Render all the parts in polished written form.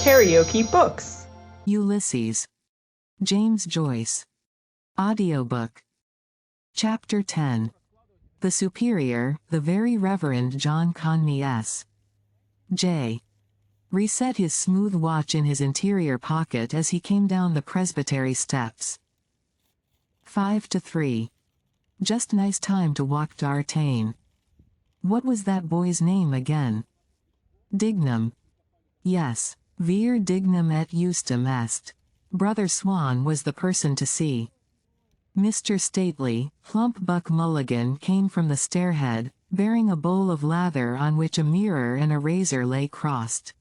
KaraokeBooks. Ulysses. James Joyce. Audiobook. Chapter 10. The Superior, the Very Reverend John Conmee S. J. reset his smooth watch in his interior pocket as he came down the presbytery steps. 5 to 3. Just nice time to walk D'Artagnan. What was that boy's name again? Dignam. Yes, vir dignam et justum est. Brother Swan was the person to see. Mr. Stately, plump Buck Mulligan came from the stairhead, bearing a bowl of lather on which a mirror and a razor lay crossed.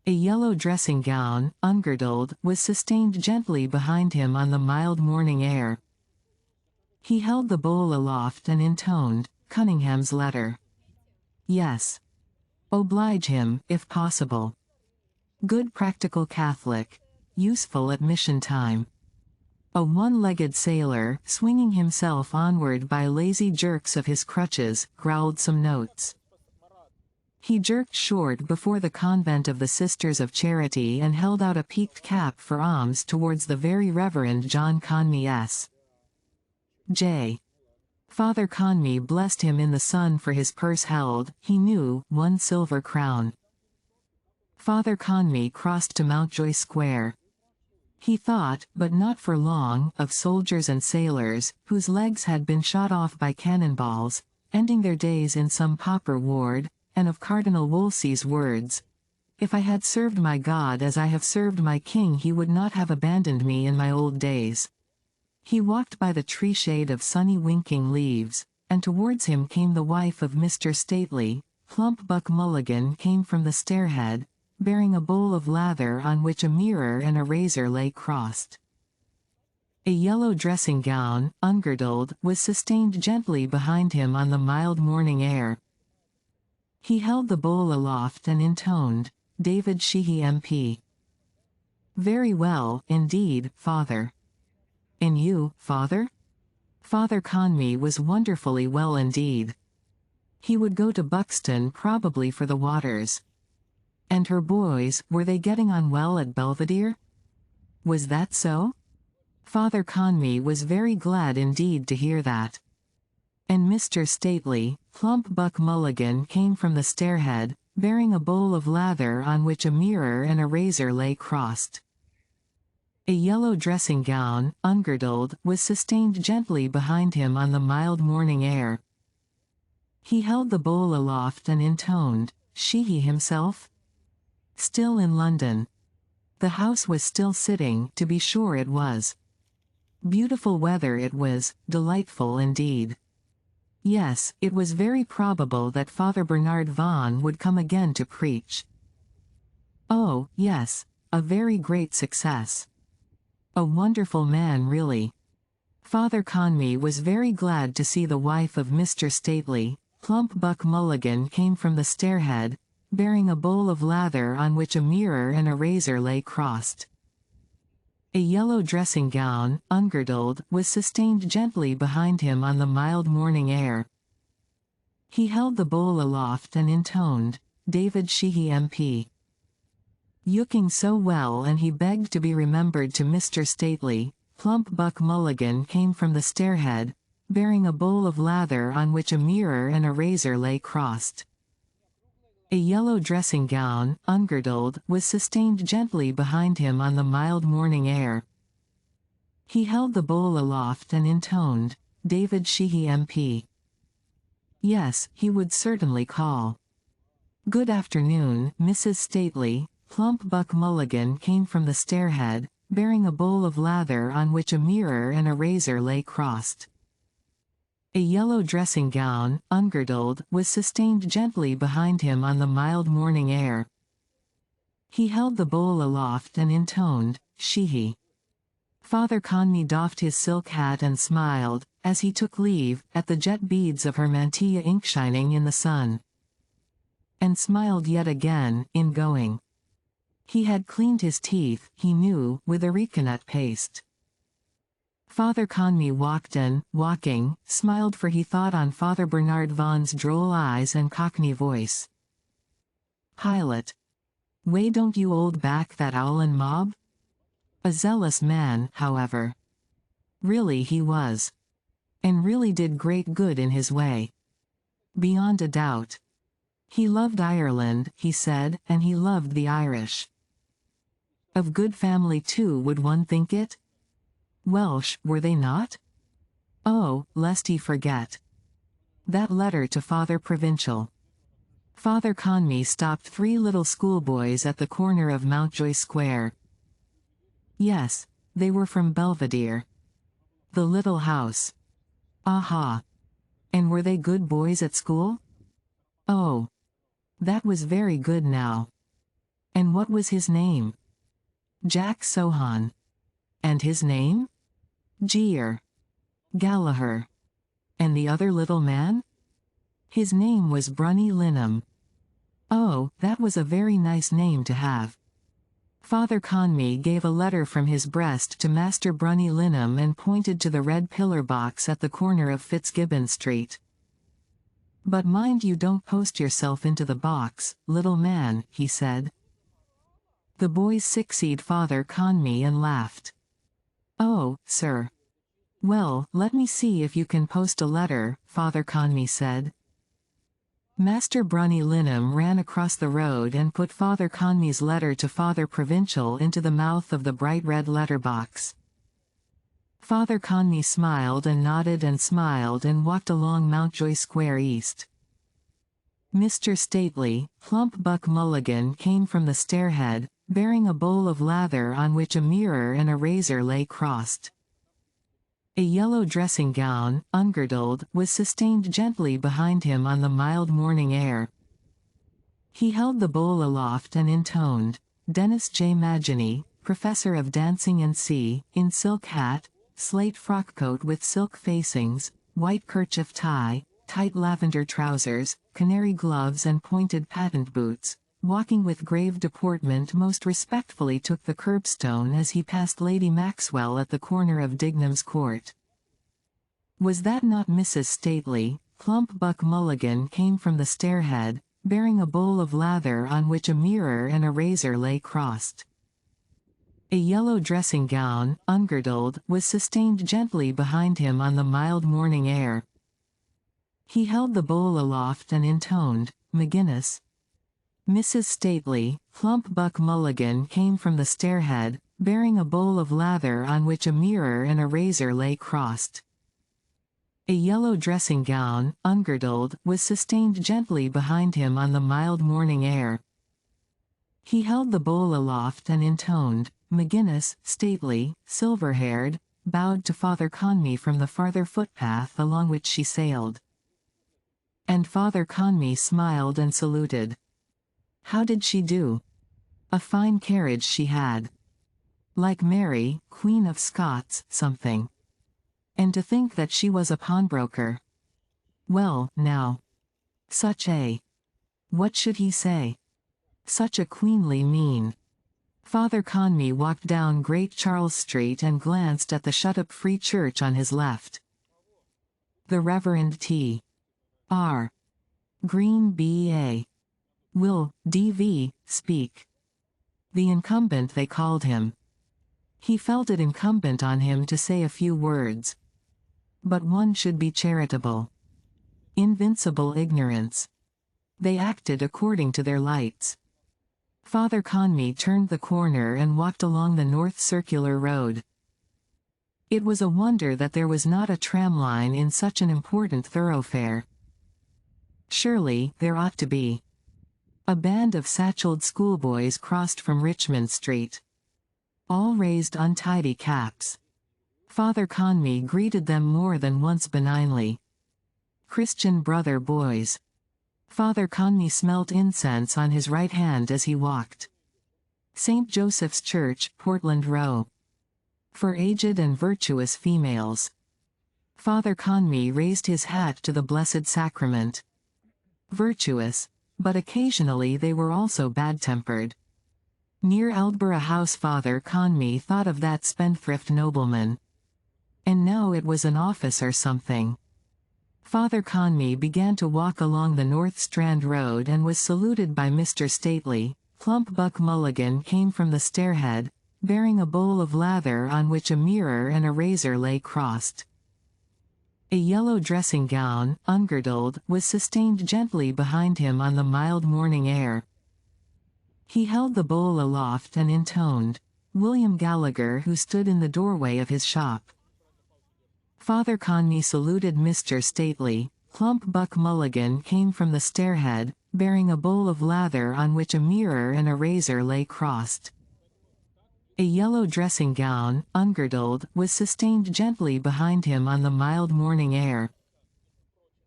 A yellow dressing gown, ungirdled, was sustained gently behind him on the mild morning air. He held the bowl aloft and intoned Cunningham's letter. Yes. Oblige him, if possible. Good practical Catholic. Useful at mission time. A one-legged sailor, swinging himself onward by lazy jerks of his crutches, growled some notes. He jerked short before the convent of the Sisters of Charity and held out a peaked cap for alms towards the Very Reverend John Conmee S. J. Father Conmee blessed him in the sun for his purse held, he knew, 1 silver crown. Father Conmee crossed to Mountjoy Square. He thought, but not for long, of soldiers and sailors, whose legs had been shot off by cannonballs, ending their days in some pauper ward, and of Cardinal Wolsey's words, "If I had served my God as I have served my King, he would not have abandoned me in my old days." He walked by the tree shade of sunny winking leaves, and towards him came the wife of Mr. Stately. Plump Buck Mulligan came from the stairhead, bearing a bowl of lather on which a mirror and a razor lay crossed. A yellow dressing gown, ungirdled, was sustained gently behind him on the mild morning air. He held the bowl aloft and intoned, David Sheehy MP. Very well, indeed, Father. And you, Father? Father Conmee was wonderfully well indeed. He would go to Buxton probably for the waters. And her boys, were they getting on well at Belvedere? Was that so? Father Conmee was very glad indeed to hear that. And Mr. Stately, plump Buck Mulligan came from the stairhead, bearing a bowl of lather on which a mirror and a razor lay crossed. A yellow dressing gown, ungirdled, was sustained gently behind him on the mild morning air. He held the bowl aloft and intoned, Sheehy himself? Still in London. The house was still sitting, to be sure it was. Beautiful weather it was, delightful indeed. Yes, it was very probable that Father Bernard Vaughan would come again to preach. Oh, yes, a very great success. A wonderful man really. Father Conmee was very glad to see the wife of Mr. Stately. Plump Buck Mulligan came from the stairhead, bearing a bowl of lather on which a mirror and a razor lay crossed. A yellow dressing gown, ungirdled, was sustained gently behind him on the mild morning air. He held the bowl aloft and intoned, David Sheehy MP. Looking so well, and he begged to be remembered to Mr. Stately. Plump Buck Mulligan came from the stairhead, bearing a bowl of lather on which a mirror and a razor lay crossed. A yellow dressing gown, ungirdled, was sustained gently behind him on the mild morning air. He held the bowl aloft and intoned, David Sheehy MP. Yes, he would certainly call. Good afternoon, Mrs. Stately. Plump Buck Mulligan came from the stairhead, bearing a bowl of lather on which a mirror and a razor lay crossed. A yellow dressing gown, ungirdled, was sustained gently behind him on the mild morning air. He held the bowl aloft and intoned, Sheehy. Father Conmee doffed his silk hat and smiled, as he took leave, at the jet beads of her mantilla ink shining in the sun. And smiled yet again, in going. He had cleaned his teeth, he knew, with arecanut paste. Father Conmee walked and, walking, smiled, for he thought on Father Bernard Vaughan's droll eyes and cockney voice. Pilot. Way don't you hold back that owlin' mob? A zealous man, however. Really he was. And really did great good in his way. Beyond a doubt. He loved Ireland, he said, and he loved the Irish. Of good family too, would one think it? Welsh, were they not? Oh, lest he forget. That letter to Father Provincial. Father Conmee stopped 3 little schoolboys at the corner of Mountjoy Square. Yes, they were from Belvedere. The little house. Aha. And were they good boys at school? Oh. That was very good now. And what was his name? Jack Sohan. And his name? Jeer. Gallagher. And the other little man? His name was Brunny Linham. Oh, that was a very nice name to have. Father Conmee gave a letter from his breast to Master Brunny Linham and pointed to the red pillar box at the corner of Fitzgibbon Street. But mind you don't post yourself into the box, little man, he said. The boys succeed Father Conmee and laughed. Oh, sir. Well, let me see if you can post a letter, Father Conmee said. Master Brunny Linham ran across the road and put Father Conmee's letter to Father Provincial into the mouth of the bright red letterbox. Father Conmee smiled and nodded and smiled and walked along Mountjoy Square East. Mr. Stately, plump Buck Mulligan came from the stairhead, bearing a bowl of lather on which a mirror and a razor lay crossed. A yellow dressing gown, ungirdled, was sustained gently behind him on the mild morning air. He held the bowl aloft and intoned, Dennis J. Maginey, Professor of Dancing and C, in silk hat, slate frockcoat with silk facings, white kerchief tie, tight lavender trousers, canary gloves and pointed patent boots, walking with grave deportment, most respectfully took the curbstone as he passed Lady Maxwell at the corner of Digham's Court. Was that not Mrs. Stately? Plump Buck Mulligan came from the stairhead, bearing a bowl of lather on which a mirror and a razor lay crossed. A yellow dressing gown, ungirdled, was sustained gently behind him on the mild morning air. He held the bowl aloft and intoned, McGinnis. Mrs. Stately, plump Buck Mulligan came from the stairhead, bearing a bowl of lather on which a mirror and a razor lay crossed. A yellow dressing gown, ungirdled, was sustained gently behind him on the mild morning air. He held the bowl aloft and intoned, McGinnis, stately, silver-haired, bowed to Father Conmee from the farther footpath along which she sailed. And Father Conmee smiled and saluted. How did she do? A fine carriage she had. Like Mary, Queen of Scots, something. And to think that she was a pawnbroker. Well, now. Such a... What should he say? Such a queenly mien. Father Conmee walked down Great Charles Street and glanced at the shut-up Free Church on his left. The Reverend T. R. Green B.A. Will, D.V., speak. The incumbent they called him. He felt it incumbent on him to say a few words. But one should be charitable. Invincible ignorance. They acted according to their lights. Father Conmee turned the corner and walked along the North Circular Road. It was a wonder that there was not a tram line in such an important thoroughfare. Surely, there ought to be. A band of satcheled schoolboys crossed from Richmond Street. All raised untidy caps. Father Conmee greeted them more than once benignly. Christian brother boys. Father Conmee smelt incense on his right hand as he walked. St. Joseph's Church, Portland Row. For aged and virtuous females. Father Conmee raised his hat to the Blessed Sacrament. Virtuous, but occasionally they were also bad-tempered. Near Aldborough House Father Conmee thought of that spendthrift nobleman. And now it was an office or something. Father Conmee began to walk along the North Strand Road and was saluted by Mr. Stately, Plump Buck Mulligan came from the stairhead, bearing a bowl of lather on which a mirror and a razor lay crossed. A yellow dressing gown, ungirdled, was sustained gently behind him on the mild morning air. He held the bowl aloft and intoned, "William Gallagher," who stood in the doorway of his shop. Father Conmee saluted Mr. Stately. Plump Buck Mulligan came from the stairhead, bearing a bowl of lather on which a mirror and a razor lay crossed. A yellow dressing gown, ungirdled, was sustained gently behind him on the mild morning air.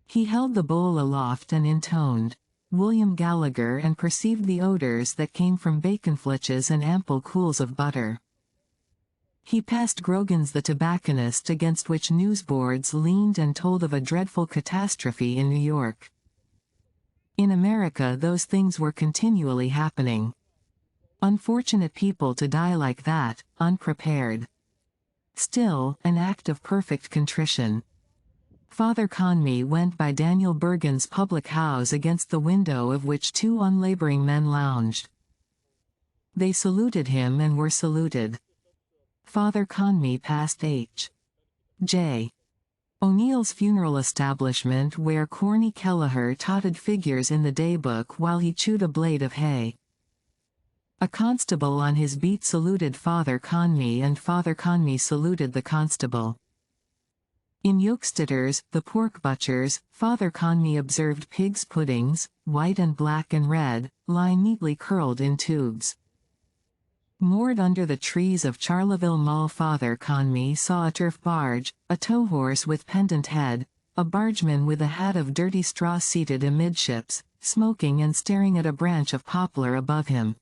He held the bowl aloft and intoned, "William Gallagher," and perceived the odors that came from bacon flitches and ample cools of butter. He passed Grogan's the tobacconist, against which newsboards leaned and told of a dreadful catastrophe in New York. In America those things were continually happening. Unfortunate people to die like that, unprepared. Still, an act of perfect contrition. Father Conmee went by Daniel Bergen's public house, against the window of which two unlaboring men lounged. They saluted him and were saluted. Father Conmee passed H.J. O'Neill's funeral establishment, where Corny Kelleher totted figures in the daybook while he chewed a blade of hay. A constable on his beat saluted Father Conmee, and Father Conmee saluted the constable. In Yokestitter's, the pork butcher's, Father Conmee observed pigs' puddings, white and black and red, lie neatly curled in tubes. Moored under the trees of Charleville Mall, Father Conmee saw a turf barge, a tow horse with pendant head, a bargeman with a hat of dirty straw seated amidships, smoking and staring at a branch of poplar above him.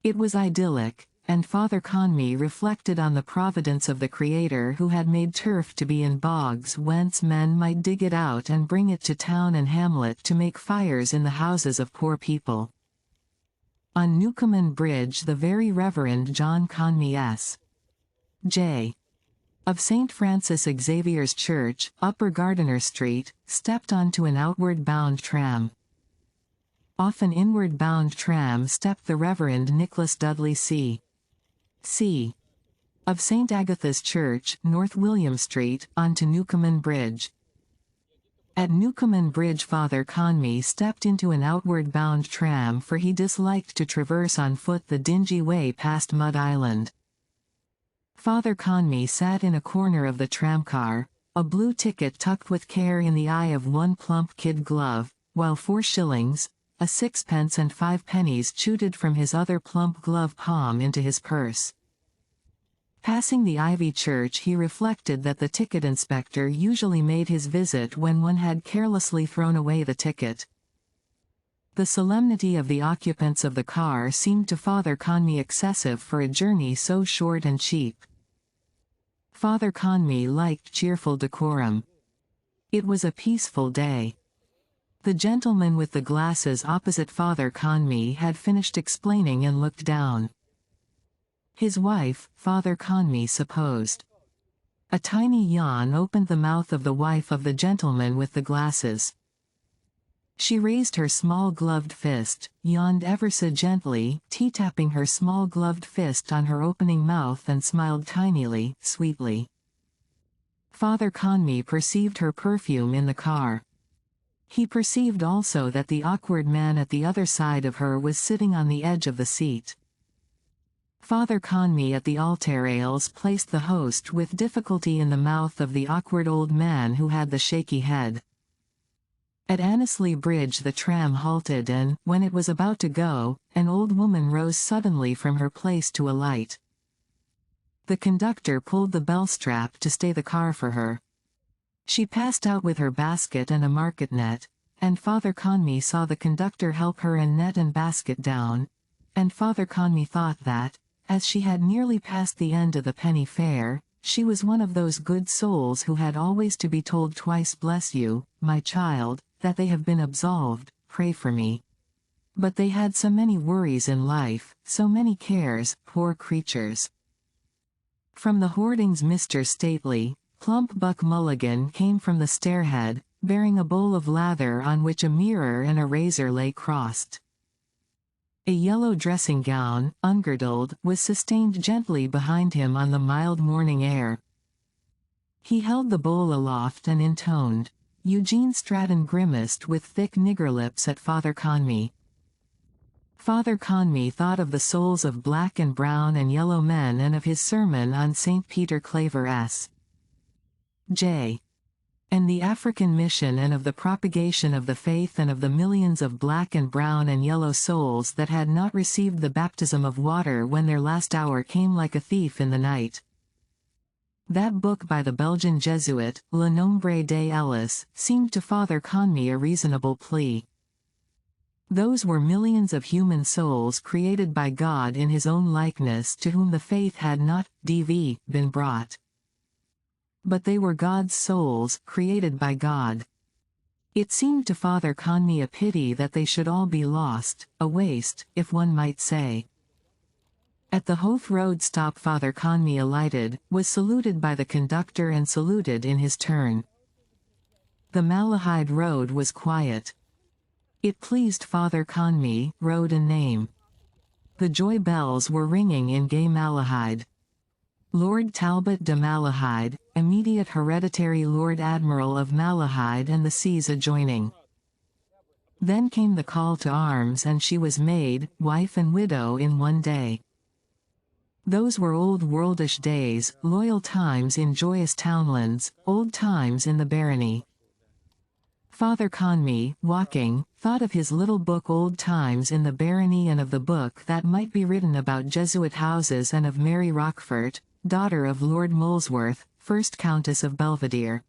It was idyllic, and Father Conmee reflected on the providence of the Creator, who had made turf to be in bogs whence men might dig it out and bring it to town and hamlet to make fires in the houses of poor people. On Newcomen Bridge the Very Reverend John Conmee S.J. of St. Francis Xavier's Church, Upper Gardiner Street, stepped onto an outward-bound tram. Off an inward-bound tram stepped the Reverend Nicholas Dudley C. of St. Agatha's Church, North William Street, onto Newcomen Bridge. At Newcomen Bridge Father Conmee stepped into an outward-bound tram, for he disliked to traverse on foot the dingy way past Mud Island. Father Conmee sat in a corner of the tramcar, a blue ticket tucked with care in the eye of one plump kid glove, while 4 shillings, a 6pence and 5 pennies chuted from his other plump glove palm into his purse. Passing the Ivy Church, he reflected that the ticket inspector usually made his visit when one had carelessly thrown away the ticket. The solemnity of the occupants of the car seemed to Father Conmee excessive for a journey so short and cheap. Father Conmee liked cheerful decorum. It was a peaceful day. The gentleman with the glasses opposite Father Conmee had finished explaining and looked down. His wife, Father Conmee supposed. A tiny yawn opened the mouth of the wife of the gentleman with the glasses. She raised her small gloved fist, yawned ever so gently, tea-tapping her small gloved fist on her opening mouth, and smiled tinily, sweetly. Father Conmee perceived her perfume in the car. He perceived also that the awkward man at the other side of her was sitting on the edge of the seat. Father Conmee at the altar rails placed the host with difficulty in the mouth of the awkward old man who had the shaky head. At Annesley Bridge the tram halted, and, when it was about to go, an old woman rose suddenly from her place to alight. The conductor pulled the bell strap to stay the car for her. She passed out with her basket and a market net, and Father Conmee saw the conductor help her and net and basket down, and Father Conmee thought that, as she had nearly passed the end of the penny fare, she was one of those good souls who had always to be told twice, "Bless you, my child, that they have been absolved, pray for me." But they had so many worries in life, so many cares, poor creatures. From the hoardings Mr. Stately, Plump Buck Mulligan came from the stairhead, bearing a bowl of lather on which a mirror and a razor lay crossed. A yellow dressing gown, ungirdled, was sustained gently behind him on the mild morning air. He held the bowl aloft and intoned. Eugene Stratton grimaced with thick nigger lips at Father Conmee. Father Conmee thought of the souls of black and brown and yellow men and of his sermon on St. Peter Claver S.J. and the African mission and of the propagation of the faith and of the millions of black and brown and yellow souls that had not received the baptism of water when their last hour came like a thief in the night. That book by the Belgian Jesuit, Le Nombre de Ellis, seemed to Father Conmee a reasonable plea. Those were millions of human souls created by God in his own likeness to whom the faith had not, been brought. But they were God's souls, created by God. It seemed to Father Conmee a pity that they should all be lost, a waste, if one might say. At the Howth Road stop Father Conmee alighted, was saluted by the conductor and saluted in his turn. The Malahide Road was quiet. It pleased Father Conmee, road and name. The joy bells were ringing in gay Malahide. Lord Talbot de Malahide, immediate hereditary Lord Admiral of Malahide and the seas adjoining. Then came the call to arms and she was maid, wife and widow in one day. Those were old worldish days, loyal times in joyous townlands, old times in the barony. Father Conmee, walking, thought of his little book Old Times in the Barony and of the book that might be written about Jesuit houses and of Mary Rochfort, daughter of Lord Molesworth, 1st Countess of Belvedere.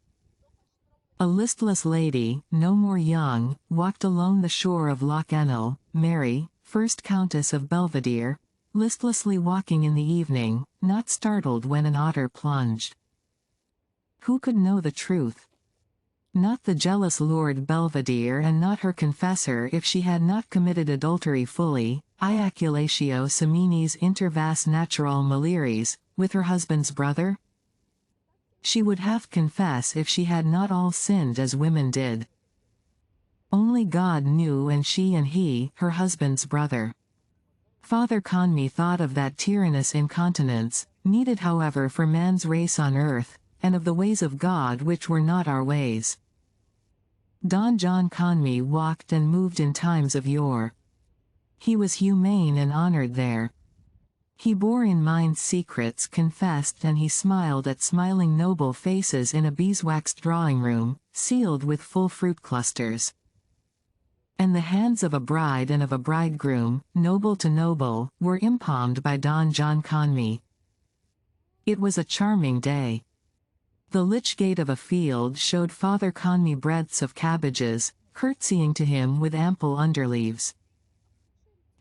A listless lady, no more young, walked along the shore of Loch Ennell, Mary, 1st Countess of Belvedere, listlessly walking in the evening, not startled when an otter plunged. Who could know the truth? Not the jealous Lord Belvedere and not her confessor if she had not committed adultery fully, iaculatio seminis inter vas natural maliris, with her husband's brother? She would half confess if she had not all sinned as women did. Only God knew and she and he, her husband's brother. Father Conmee thought of that tyrannous incontinence, needed however for man's race on earth, and of the ways of God which were not our ways. Don John Conmee walked and moved in times of yore. He was humane and honored there. He bore in mind secrets confessed and he smiled at smiling noble faces in a beeswaxed drawing-room, sealed with full fruit clusters. And the hands of a bride and of a bridegroom, noble to noble, were impalmed by Don John Conmee. It was a charming day. The lich gate of a field showed Father Conmee breadths of cabbages, curtsying to him with ample underleaves.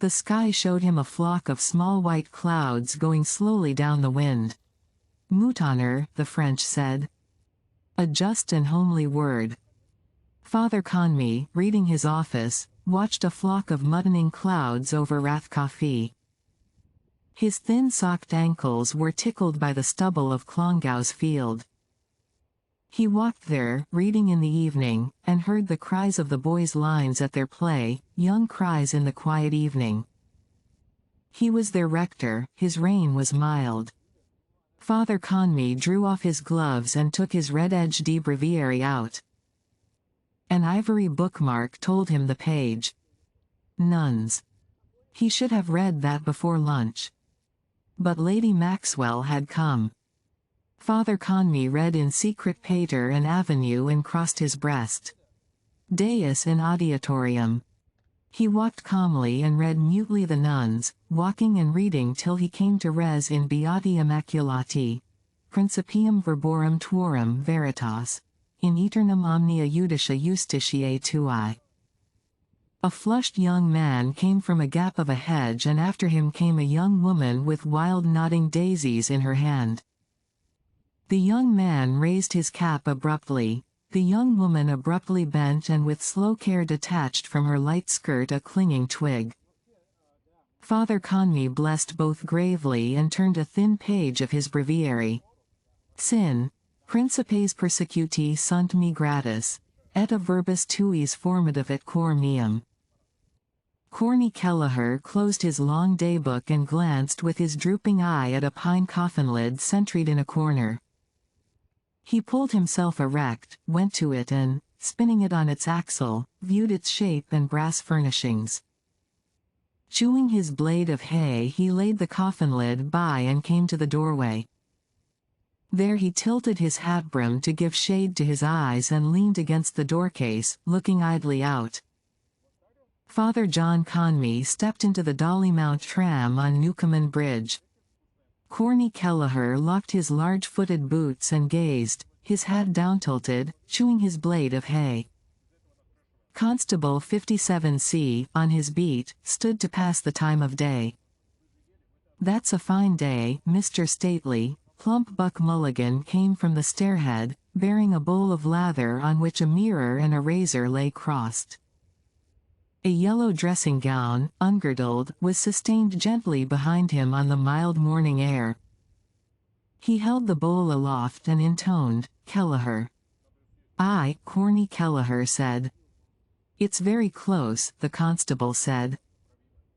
The sky showed him a flock of small white clouds going slowly down the wind. Moutonner, the French said. A just and homely word. Father Conmee, reading his office, watched a flock of muttoning clouds over Rathcoffey. His thin-socked ankles were tickled by the stubble of Clongowes field. He walked there, reading in the evening, and heard the cries of the boys' lines at their play, young cries in the quiet evening. He was their rector, his reign was mild. Father Conmee drew off his gloves and took his red-edged breviary out. An ivory bookmark told him the page. Nuns. He should have read that before lunch. But Lady Maxwell had come. Father Conmee read in secret Pater and Avenue and crossed his breast. Deus in auditorium. He walked calmly and read mutely the nuns, walking and reading till he came to res in Beati Immaculati, Principium verborum tuorum veritas, in aeternum omnia judicia justitiae tuae. A flushed young man came from a gap of a hedge and after him came a young woman with wild nodding daisies in her hand. The young man raised his cap abruptly, the young woman abruptly bent and with slow care detached from her light skirt a clinging twig. Father Conmee blessed both gravely and turned a thin page of his breviary. Sin, principes persecuti sunt me gratis, et a verbis tuis formative et cor meum. Corny Kelleher closed his long daybook and glanced with his drooping eye at a pine coffin lid sentryed in a corner. He pulled himself erect, went to it and, spinning it on its axle, viewed its shape and brass furnishings. Chewing his blade of hay, he laid the coffin lid by and came to the doorway. There he tilted his hat brim to give shade to his eyes and leaned against the doorcase, looking idly out. Father John Conmee stepped into the Dollymount tram on Newcomen Bridge. Corny Kelleher locked his large-footed boots and gazed, his hat down-tilted, chewing his blade of hay. Constable 57C, on his beat, stood to pass the time of day. "That's a fine day, Mr. Stately." Plump Buck Mulligan came from the stairhead, bearing a bowl of lather on which a mirror and a razor lay crossed. A yellow dressing gown, ungirdled, was sustained gently behind him on the mild morning air. He held the bowl aloft and intoned, "Kelleher." "Aye," Corny Kelleher said. "It's very close," the constable said.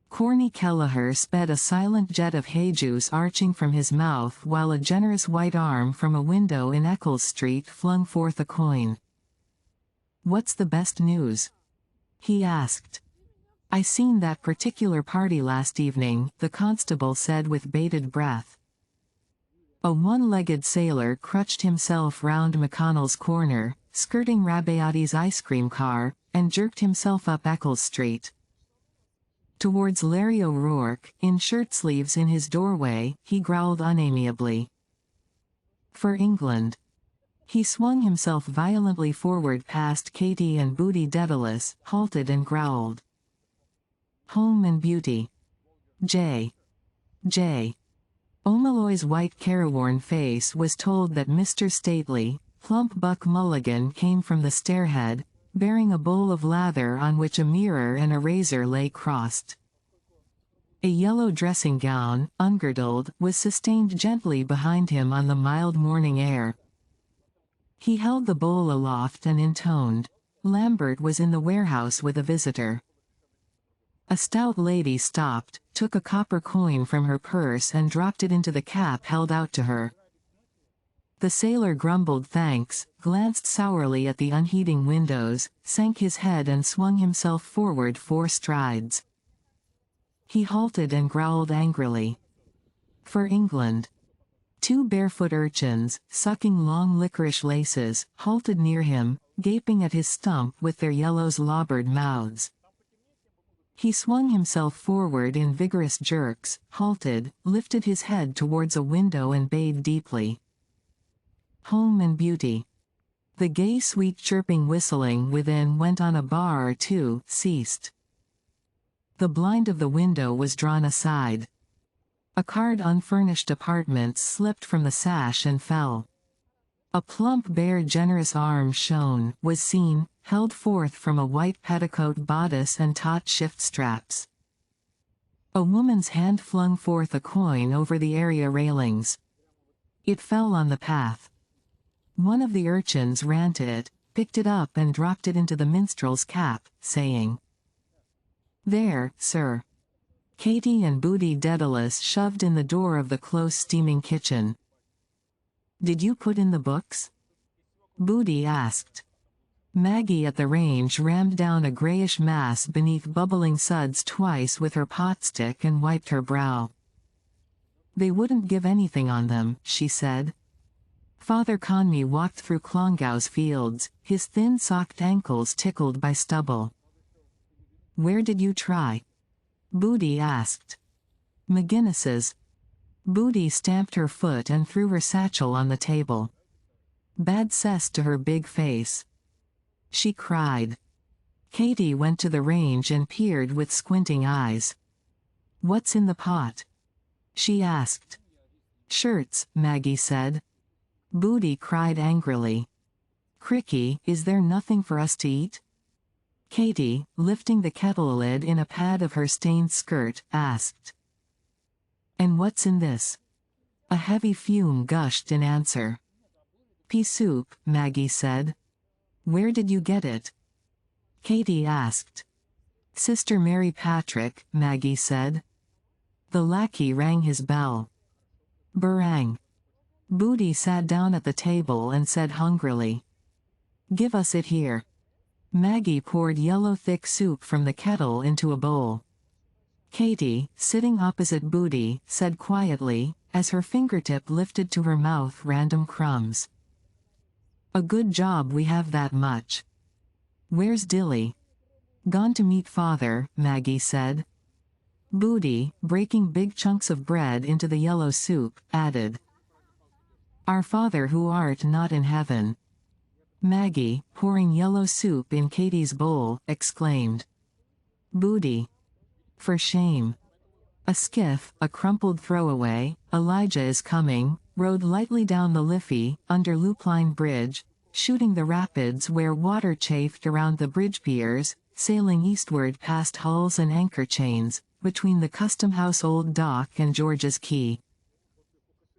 Corny Kelleher sped a silent jet of hay juice arching from his mouth while a generous white arm from a window in Eccles Street flung forth a coin. "What's the best news?" he asked. "I seen that particular party last evening," the constable said with bated breath. A one-legged sailor crutched himself round McConnell's corner, skirting Rabaiotti's ice cream car, and jerked himself up Eccles Street. Towards Larry O'Rourke, in shirt-sleeves in his doorway, he growled unamiably. "For England." He swung himself violently forward past Katie and Booty Daedalus, halted and growled. "Home and beauty. J. J." O'Malloy's white careworn face was told that Mr. Stately, Plump Buck Mulligan came from the stairhead, bearing a bowl of lather on which a mirror and a razor lay crossed. A yellow dressing gown, ungirdled, was sustained gently behind him on the mild morning air. He held the bowl aloft and intoned, "Lambert was in the warehouse with a visitor." A stout lady stopped, took a copper coin from her purse and dropped it into the cap held out to her. The sailor grumbled thanks, glanced sourly at the unheeding windows, sank his head and swung himself forward 4 strides. He halted and growled angrily. "For England." 2 barefoot urchins, sucking long licorice laces, halted near him, gaping at his stump with their yellow slobbered mouths. He swung himself forward in vigorous jerks, halted, lifted his head towards a window and bayed deeply. "Home and beauty." The gay sweet chirping whistling within went on a bar or two, ceased. The blind of the window was drawn aside. A card "Unfurnished Apartments" slipped from the sash and fell. A plump bare generous arm shone, was seen, held forth from a white petticoat bodice and taut shift straps. A woman's hand flung forth a coin over the area railings. It fell on the path. One of the urchins ran to it, picked it up and dropped it into the minstrel's cap, saying, "There, sir." Katie and Booty Daedalus shoved in the door of the close steaming kitchen. "Did you put in the books?" Booty asked. Maggie at the range rammed down a grayish mass beneath bubbling suds twice with her potstick and wiped her brow. "They wouldn't give anything on them," she said. Father Conmee walked through Clongowes fields, his thin-socked ankles tickled by stubble. "Where did you try?" Booty asked. "McGinnis's." Booty stamped her foot and threw her satchel on the table. "Bad cess to her big face," she cried. Katie went to the range and peered with squinting eyes. "What's in the pot?" she asked. "Shirts," Maggie said. Booty cried angrily. "Cricky, is there nothing for us to eat?" Katie, lifting the kettle lid in a pad of her stained skirt, asked. "And what's in this?" A heavy fume gushed in answer. "Pea soup," Maggie said. "Where did you get it?" Katie asked. Sister Mary Patrick, Maggie said. The lackey rang his bell. Barang. Booty sat down at the table and said hungrily, "Give us it here." Maggie poured yellow thick soup from the kettle into a bowl. Katie, sitting opposite Booty, said quietly, as her fingertip lifted to her mouth random crumbs. "A good job we have that much." "Where's Dilly?" "Gone to meet father," Maggie said. Booty, breaking big chunks of bread into the yellow soup, added, "Our Father who art not in heaven." Maggie, pouring yellow soup in Katie's bowl, exclaimed, "Booty. For shame." A skiff, a crumpled throwaway, Elijah is coming, rode lightly down the Liffey, under Loopline Bridge, shooting the rapids where water chafed around the bridge piers, sailing eastward past hulls and anchor chains, between the Custom House Old Dock and George's Quay.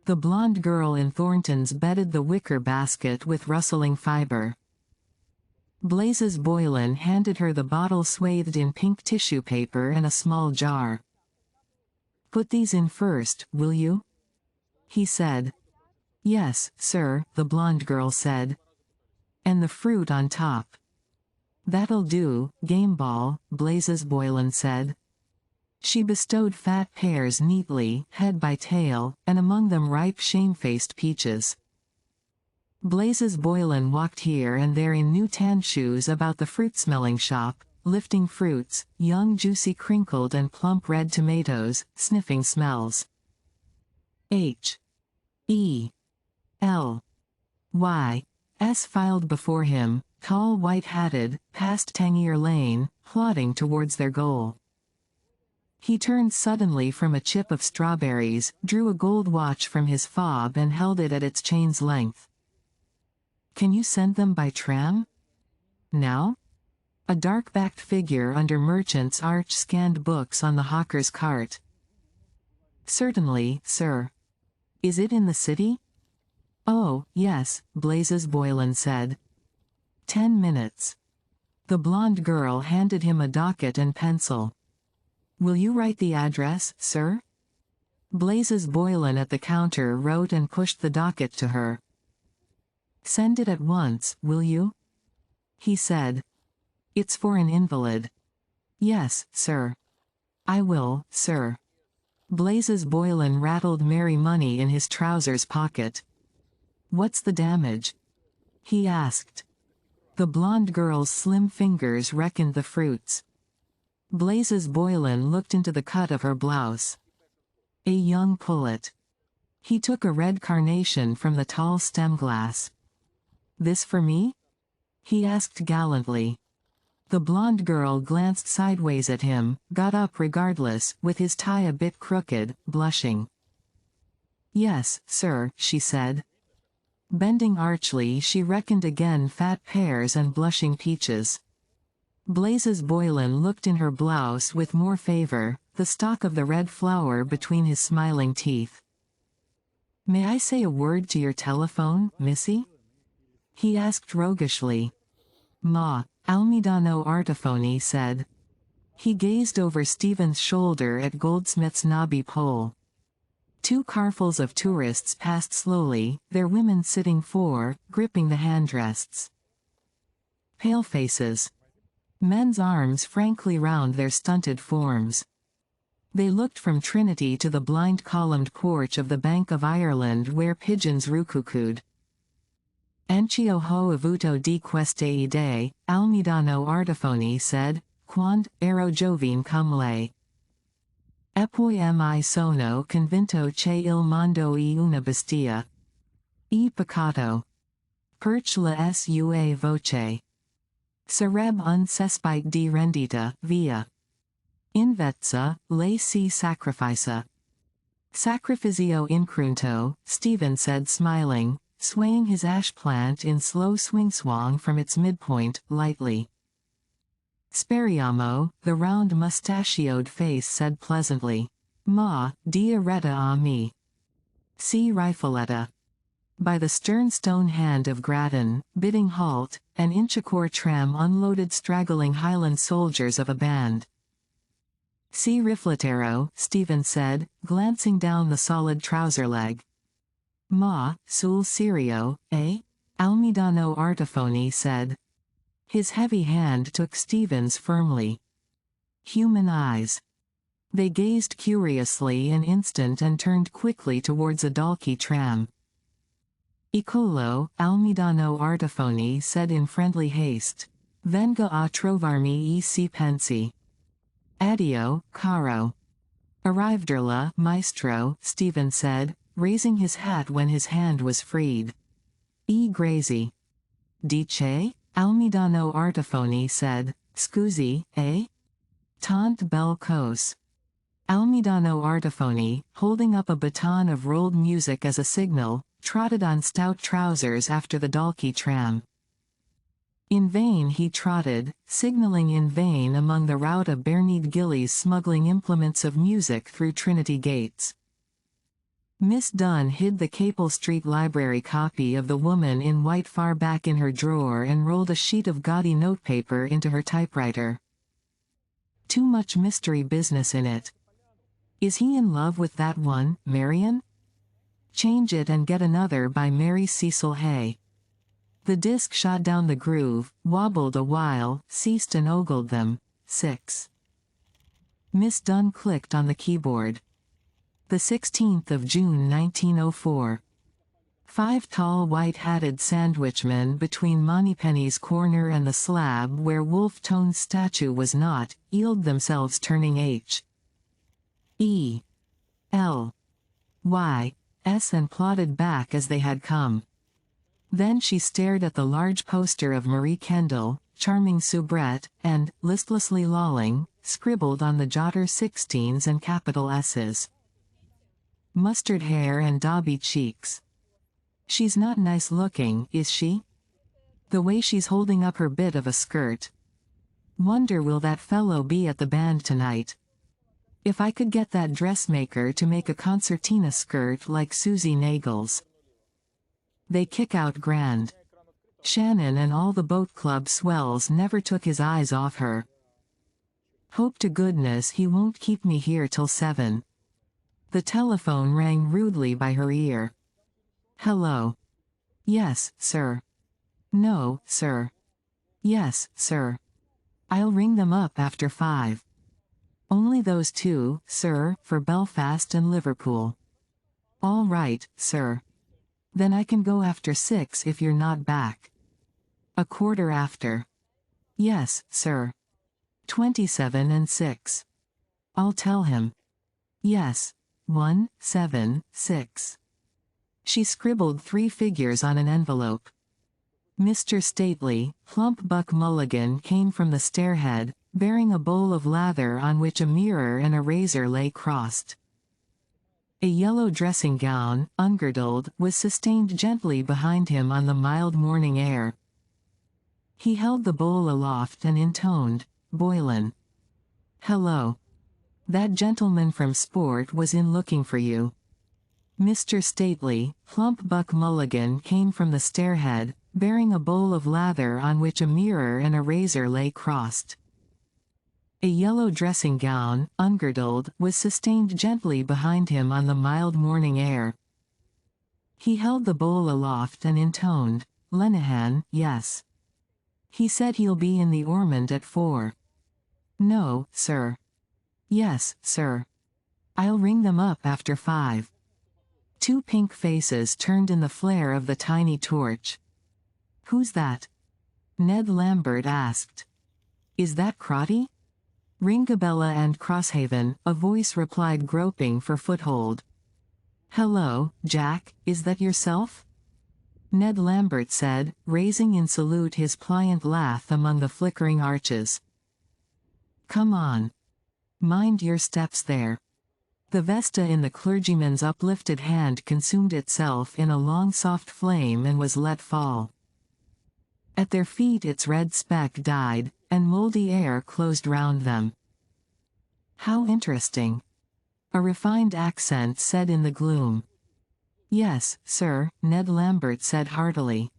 The blonde girl in Thornton's bedded the wicker basket with rustling fiber. Blazes Boylan handed her the bottle swathed in pink tissue paper and a small jar. "Put these in first, will you?" he said. "Yes, sir," the blonde girl said. "And the fruit on top." "That'll do, Gameball," Blazes Boylan said. She bestowed fat pears neatly, head by tail, and among them ripe shamefaced peaches. Blazes Boylan walked here and there in new tan shoes about the fruit-smelling shop, lifting fruits, young juicy crinkled and plump red tomatoes, sniffing smells. H.E.L.Y.S. filed before him, tall white-hatted, past Tangier Lane, plodding towards their goal. He turned suddenly from a chip of strawberries, drew a gold watch from his fob and held it at its chain's length. "Can you send them by tram?" "Now?" A dark-backed figure under Merchant's Arch scanned books on the hawker's cart. "Certainly, sir." "Is it in the city?" "Oh, yes," Blazes Boylan said. 10 minutes. The blonde girl handed him a docket and pencil. "Will you write the address, sir?" Blazes Boylan at the counter wrote and pushed the docket to her. "Send it at once, will you?" he said. "It's for an invalid." "Yes, sir." "I will, sir." Blazes Boylan rattled merry money in his trousers pocket. "What's the damage?" he asked. The blonde girl's slim fingers reckoned the fruits. Blazes Boylan looked into the cut of her blouse. A young pullet. He took a red carnation from the tall stem glass. "This for me?" he asked gallantly. The blonde girl glanced sideways at him, got up regardless, with his tie a bit crooked, blushing. "Yes, sir," she said. Bending archly, she reckoned again fat pears and blushing peaches. Blazes Boylan looked in her blouse with more favor, the stalk of the red flower between his smiling teeth. "May I say a word to your telephone, missy?" he asked roguishly. "Ma," Almidano Artifoni said. He gazed over Stephen's shoulder at Goldsmith's knobby pole. 2 carfuls of tourists passed slowly, their women sitting 4, gripping the handrests. Pale faces. Men's arms frankly round their stunted forms. They looked from Trinity to the blind columned porch of the Bank of Ireland where pigeons roo-cuckooed. "Anch'io ho avuto di queste idee," Almidano Artifoni said, "quando ero giovane come lei. E poi mi sono convinto che il mondo è una bestia. E peccato. Perch la sua voce. Sarebbe un cespite di rendita, via. Invezza, lei si sacrifica." "Sacrificio incrunto," Stephen said smiling, swaying his ash plant in slow swing-swang from its midpoint, lightly. "Speriamo," the round mustachioed face said pleasantly. "Ma, dia retta a me. Si rifoletta." By the stern stone hand of Grattan, bidding halt, an Inchicore tram unloaded straggling Highland soldiers of a band. "See Rifletero," Stephen said, glancing down the solid trouser leg. "Ma, sul serio, eh?" Almidano Artifoni said. His heavy hand took Stephen's firmly. Human eyes. They gazed curiously an instant and turned quickly towards a Dalkey tram. "Eccolo," Almidano Artifoni said in friendly haste. "Venga a trovarmi e si pensi." "Addio, caro." "Arrivederla, maestro," Stephen said, raising his hat when his hand was freed. "E grazie." "Dice?" Almidano Artifoni said. "Scusi, eh?" "Tant bel cose." Almidano Artifoni, holding up a baton of rolled music as a signal, trotted on stout trousers after the Dalkey tram. In vain he trotted, signaling in vain among the rout of Bairnead gillies smuggling implements of music through Trinity gates. Miss Dunn hid the Capel Street Library copy of The Woman in White far back in her drawer and rolled a sheet of gaudy notepaper into her typewriter. Too much mystery business in it. Is he in love with that one, Marion? Change it and get another by Mary Cecil Hay. The disc shot down the groove, wobbled a while, ceased and ogled them. 6. Miss Dunn clicked on the keyboard. The 16th of June 1904. 5 tall white-hatted sandwichmen between Moneypenny's corner and the slab where Wolfe Tone's statue was not, eeled themselves turning H. E. L. Y. S and plodded back as they had come. Then she stared at the large poster of Marie Kendall, charming soubrette, and, listlessly lolling, scribbled on the jotter 16s and capital S's. Mustard hair and dauby cheeks. She's not nice looking, is she? The way she's holding up her bit of a skirt. Wonder will that fellow be at the band tonight? If I could get that dressmaker to make a concertina skirt like Susie Nagel's. They kick out grand. Shannon and all the boat club swells never took his eyes off her. Hope to goodness he won't keep me here till 7. The telephone rang rudely by her ear. Hello. Yes, sir. No, sir. Yes, sir. I'll ring them up after 5. Only those 2, sir, for Belfast and Liverpool. All right, sir. Then I can go after 6 if you're not back. A quarter after. Yes, sir. 27 and 6. I'll tell him. Yes. 1, 7, 6. She scribbled 3 figures on an envelope. Mr. Stately, plump Buck Mulligan came from the stairhead, bearing a bowl of lather on which a mirror and a razor lay crossed. A yellow dressing gown, ungirdled, was sustained gently behind him on the mild morning air. He held the bowl aloft and intoned, "Boylan." "Hello. That gentleman from Sport was in looking for you." Mr. Stately, plump Buck Mulligan came from the stairhead, bearing a bowl of lather on which a mirror and a razor lay crossed. A yellow dressing gown, ungirdled, was sustained gently behind him on the mild morning air. He held the bowl aloft and intoned, "Lenihan, yes. He said he'll be in the Ormond at 4. No, sir. Yes, sir. I'll ring them up after 5. 2 pink faces turned in the flare of the tiny torch. "Who's that?" Ned Lambert asked. "Is that Crotty?" "Ringabella and Crosshaven," a voice replied, groping for foothold. "Hello, Jack, is that yourself?" Ned Lambert said, raising in salute his pliant lath among the flickering arches. "Come on. Mind your steps there." The Vesta in the clergyman's uplifted hand consumed itself in a long soft flame and was let fall. At their feet its red speck died, and mouldy air closed round them. "How interesting," a refined accent said in the gloom. Yes, sir, Ned Lambert said heartily.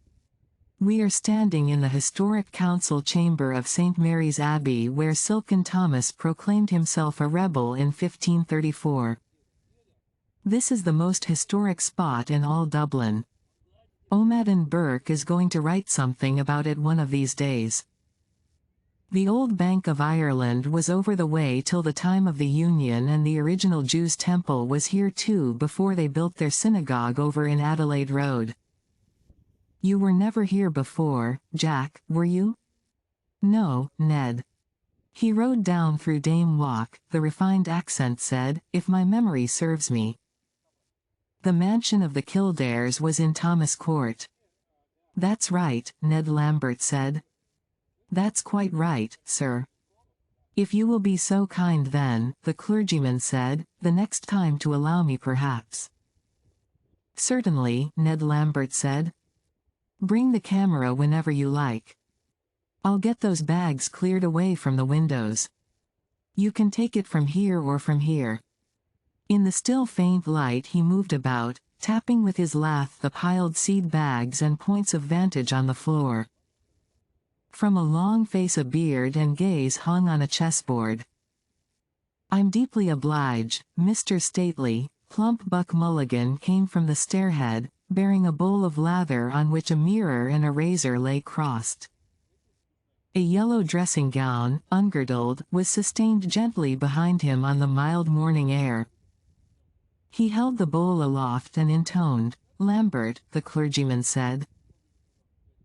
We are standing in the historic council chamber of St. Mary's Abbey where Silken Thomas proclaimed himself a rebel in 1534. This is the most historic spot in all Dublin. O'Madden Burke is going to write something about it one of these days. The old Bank of Ireland was over the way till the time of the Union, and the original Jews' temple was here too before they built their synagogue over in Adelaide Road. You were never here before, Jack, were you? No, Ned. He rode down through Dame Walk, the refined accent said, if my memory serves me. The mansion of the Kildares was in Thomas Court. That's right, Ned Lambert said. That's quite right, sir. If you will be so kind then, the clergyman said, the next time to allow me perhaps. Certainly, Ned Lambert said. Bring the camera whenever you like. I'll get those bags cleared away from the windows. You can take it from here or from here. In the still faint light he moved about, tapping with his lath the piled seed bags and points of vantage on the floor. From a long face a beard and gaze hung on a chessboard. I'm deeply obliged, Mr. Stately. Plump Buck Mulligan came from the stairhead, bearing a bowl of lather on which a mirror and a razor lay crossed. A yellow dressing gown, ungirdled, was sustained gently behind him on the mild morning air. He held the bowl aloft and intoned, Lambert, the clergyman said.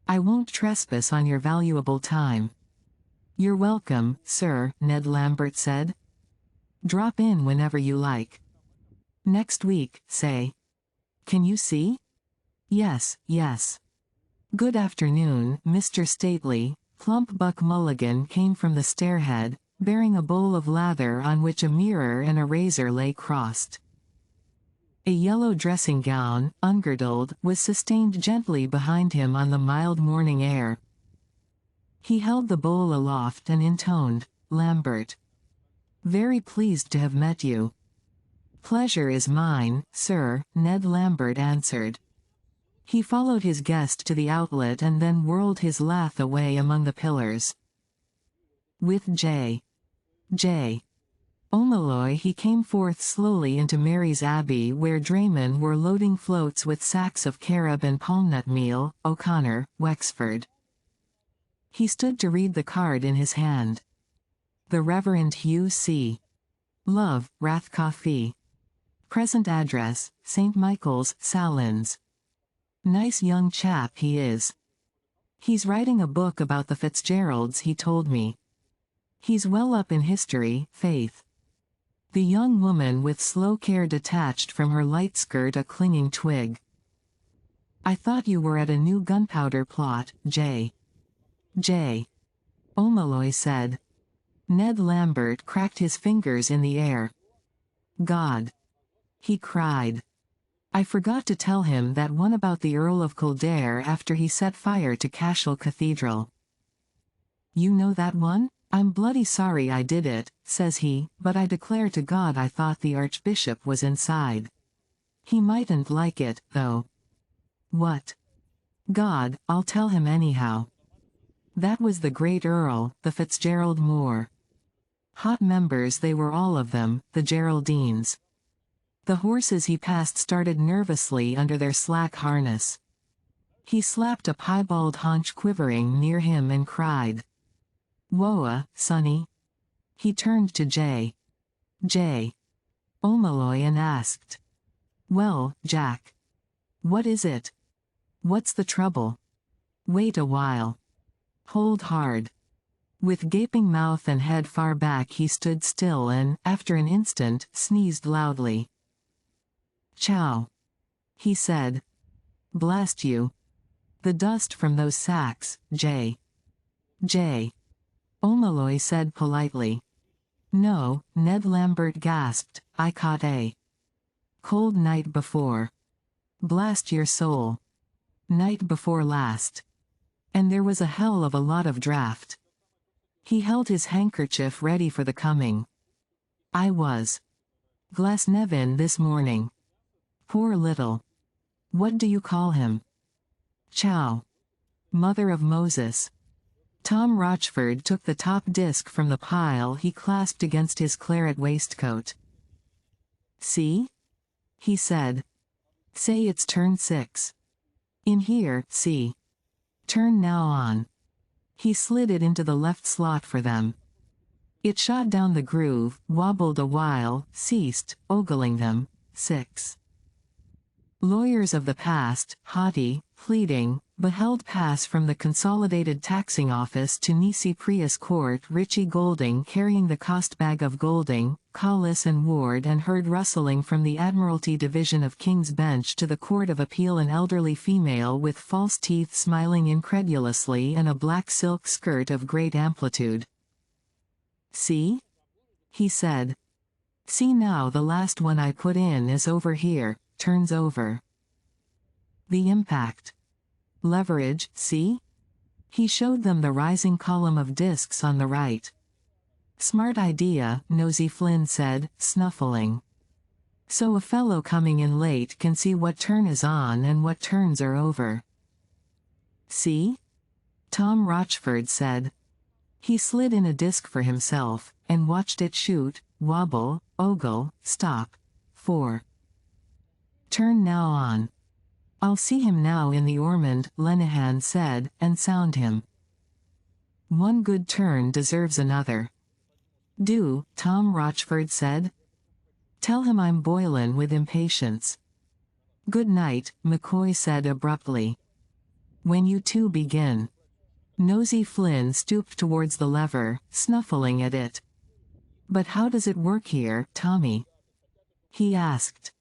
I won't trespass on your valuable time. You're welcome, sir, Ned Lambert said. Drop in whenever you like. Next week, say. Can you see? Yes, yes. Good afternoon, Mr. Stately. Plump Buck Mulligan came from the stairhead, bearing a bowl of lather on which a mirror and a razor lay crossed. A yellow dressing gown, ungirdled, was sustained gently behind him on the mild morning air. He held the bowl aloft and intoned, Lambert. Very pleased to have met you. Pleasure is mine, sir, Ned Lambert answered. He followed his guest to the outlet and then whirled his lath away among the pillars. With J. O'Malloy he came forth slowly into Mary's Abbey where draymen were loading floats with sacks of carob and palmnut meal, O'Connor, Wexford. He stood to read the card in his hand. The Reverend Hugh C. Love, Rathcoffey. Present address, St. Michael's, Sallins. Nice young chap he is. He's writing a book about the Fitzgeralds, he told me. He's well up in history, faith. The young woman with slow care detached from her light skirt a clinging twig. I thought you were at a new gunpowder plot, J. O'Malloy said. Ned Lambert cracked his fingers in the air. God! He cried. I forgot to tell him that one about the Earl of Kildare after he set fire to Cashel Cathedral. You know that one? I'm bloody sorry I did it, says he, but I declare to God I thought the Archbishop was inside. He mightn't like it, though. What? God, I'll tell him anyhow. That was the great Earl, the Fitzgerald Moore. Hot members they were all of them, the Geraldines. The horses he passed started nervously under their slack harness. He slapped a piebald haunch quivering near him and cried. Woa, sonny. He turned to J. O'Malloy and asked. Well, Jack. What is it? What's the trouble? Wait a while. Hold hard. With gaping mouth and head far back he stood still and, after an instant, sneezed loudly. Chow. He said. Blast you. The dust from those sacks, J. O'Malloy said politely. No, Ned Lambert gasped, I caught a cold night before. Blast your soul. Night before last. And there was a hell of a lot of draft. He held his handkerchief ready for the coming. I was. Glasnevin this morning. Poor little. What do you call him? Chow. Mother of Moses. Tom Rochford took the top disc from the pile he clasped against his claret waistcoat. See? He said. Say it's turn 6. In here, see. Turn now on. He slid it into the left slot for them. It shot down the groove, wobbled a while, ceased, ogling them. 6. Lawyers of the past, haughty, pleading, beheld pass from the Consolidated Taxing Office to Nisi Prius Court Richie Golding carrying the cost bag of Golding, Collis and Ward, and heard rustling from the Admiralty Division of King's Bench to the Court of Appeal an elderly female with false teeth smiling incredulously and a black silk skirt of great amplitude. See? He said. See now, the last one I put in is over here, turns over. The impact. Leverage, see? He showed them the rising column of discs on the right. Smart idea, Nosy Flynn said, snuffling. So a fellow coming in late can see what turn is on and what turns are over. See? Tom Rochford said. He slid in a disc for himself, and watched it shoot, wobble, ogle, stop. 4. Turn now on. I'll see him now in the Ormond, Lenihan said, and sound him. One good turn deserves another. Do, Tom Rochford said. Tell him I'm boilin' with impatience. Good night, McCoy said abruptly. When you two begin. Nosy Flynn stooped towards the lever, snuffling at it. But how does it work here, Tommy? He asked.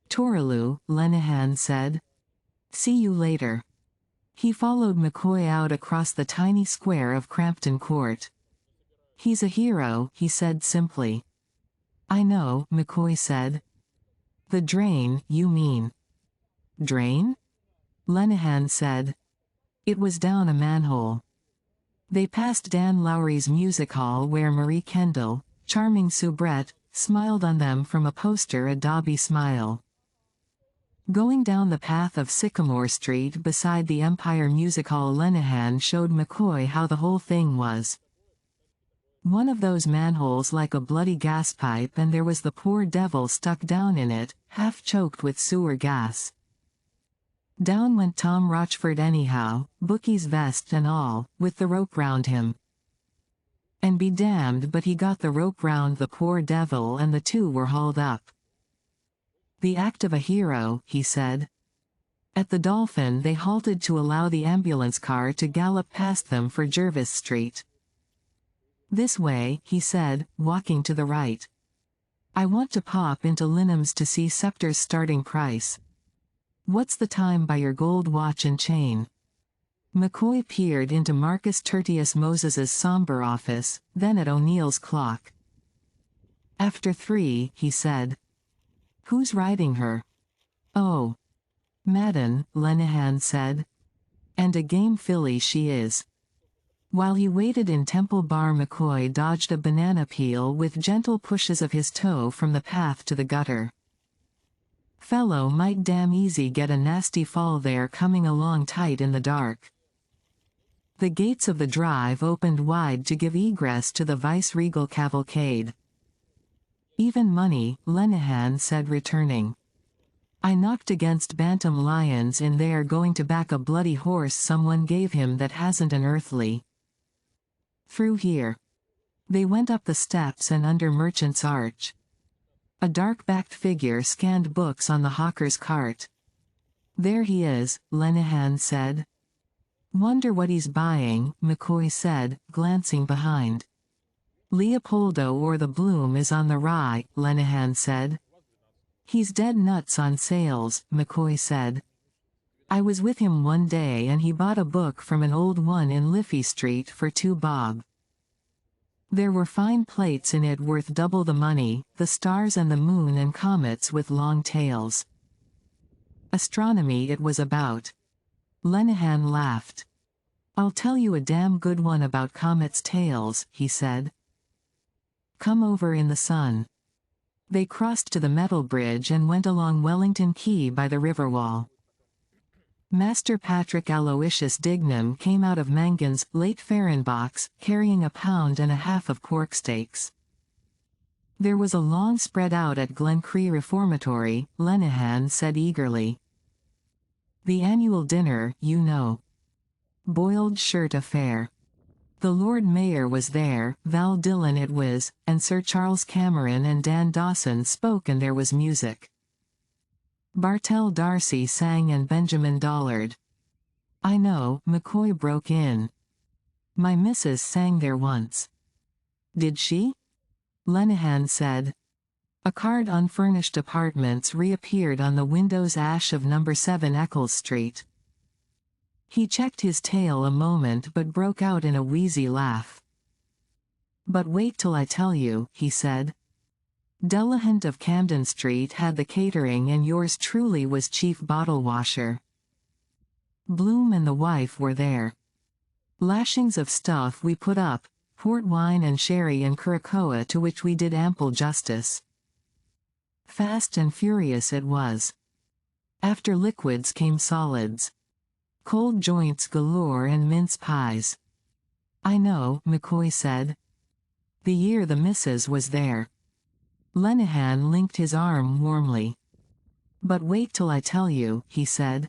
Tooraloo, Lenihan said. See you later. He followed McCoy out across the tiny square of Crampton Court. He's a hero, he said simply. I know, McCoy said. The drain, you mean? Drain? Lenihan said. It was down a manhole. They passed Dan Lowry's music hall where Marie Kendall, charming soubrette, smiled on them from a poster a Dobby smile. Going down the path of Sycamore Street beside the Empire Music Hall, Lenihan showed McCoy how the whole thing was. One of those manholes like a bloody gas pipe, and there was the poor devil stuck down in it, half choked with sewer gas. Down went Tom Rochford anyhow, bookie's vest and all, with the rope round him. And be damned, but he got the rope round the poor devil and the two were hauled up. The act of a hero, he said. At the Dolphin they halted to allow the ambulance car to gallop past them for Jervis Street. This way, he said, walking to the right. I want to pop into Linham's to see Scepter's starting price. What's the time by your gold watch and chain? McCoy peered into Marcus Tertius Moses's somber office, then at O'Neill's clock. After 3, he said. Who's riding her? Oh. Madden, Lenihan said. And a game filly she is. While he waited in Temple Bar, McCoy dodged a banana peel with gentle pushes of his toe from the path to the gutter. Fellow might damn easy get a nasty fall there coming along tight in the dark. The gates of the drive opened wide to give egress to the vice-regal cavalcade. Even money, Lenihan said, returning. I knocked against Bantam Lions in there going to back a bloody horse someone gave him that hasn't an earthly. Through here. They went up the steps and under Merchant's Arch. A dark-backed figure scanned books on the hawker's cart. There he is, Lenihan said. Wonder what he's buying, McCoy said, glancing behind. Leopoldo or the Bloom is on the rye, Lenihan said. He's dead nuts on sales, McCoy said. I was with him one day and he bought a book from an old one in Liffey Street for 2 bob. There were fine plates in it worth double the money, the stars and the moon and comets with long tails. Astronomy it was about. Lenihan laughed. I'll tell you a damn good one about comets' tails, he said. Come over in the sun. They crossed to the metal bridge and went along Wellington Quay by the river wall. Master Patrick Aloysius Dignam came out of Mangan's late Fehrenbach's, carrying 1.5 pounds of pork steaks. There was a lawn spread out at Glencree Reformatory, Lenihan said eagerly. The annual dinner, you know. Boiled shirt affair. The Lord Mayor was there, Val Dillon it was, and Sir Charles Cameron and Dan Dawson spoke and there was music. Bartell D'Arcy sang and Benjamin Dollard. I know, McCoy broke in. My missus sang there once. Did she? Lenihan said. A card Unfurnished Apartments reappeared on the windows ash of number 7 Eccles Street. He checked his tail a moment but broke out in a wheezy laugh. But wait till I tell you, he said. Delahunt of Camden Street had the catering and yours truly was chief bottle washer. Bloom and the wife were there. Lashings of stuff we put up, port wine and sherry and curacoa to which we did ample justice. Fast and furious it was. After liquids came solids. Cold joints galore and mince pies. I know, McCoy said. The year the missus was there. Lenihan linked his arm warmly. But wait till I tell you, he said.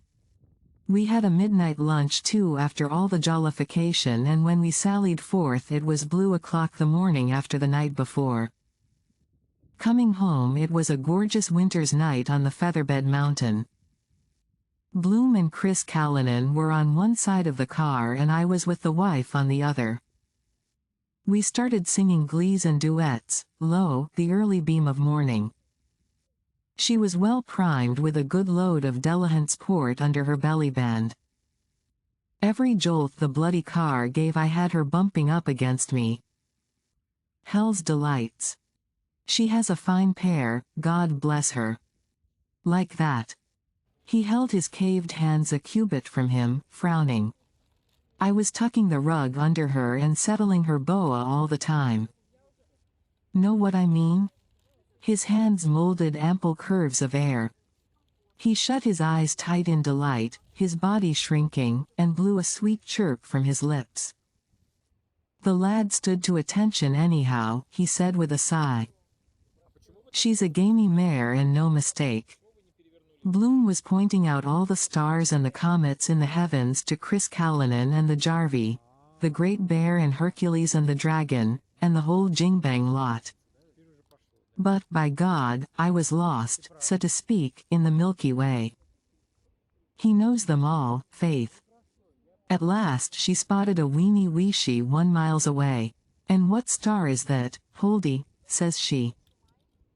We had a midnight lunch too after all the jollification, and when we sallied forth it was blue o'clock the morning after the night before. Coming home it was a gorgeous winter's night on the Featherbed Mountain. Bloom and Chris Callanan were on one side of the car and I was with the wife on the other. We started singing glees and duets, lo, the early beam of morning. She was well primed with a good load of Delahunt's port under her belly band. Every jolt the bloody car gave I had her bumping up against me. Hell's delights. She has a fine pair, God bless her. Like that. He held his caved hands a cubit from him, frowning. I was tucking the rug under her and settling her boa all the time. Know what I mean? His hands molded ample curves of air. He shut his eyes tight in delight, his body shrinking, and blew a sweet chirp from his lips. The lad stood to attention anyhow, he said with a sigh. She's a gamey mare and no mistake. Bloom was pointing out all the stars and the comets in the heavens to Chris Callanan and the Jarvey, the Great Bear and Hercules and the Dragon, and the whole jingbang lot. But, by God, I was lost, so to speak, in the Milky Way. He knows them all, faith. At last she spotted a weeny weeshy 1 mile away. And what star is that, Holdy, says she.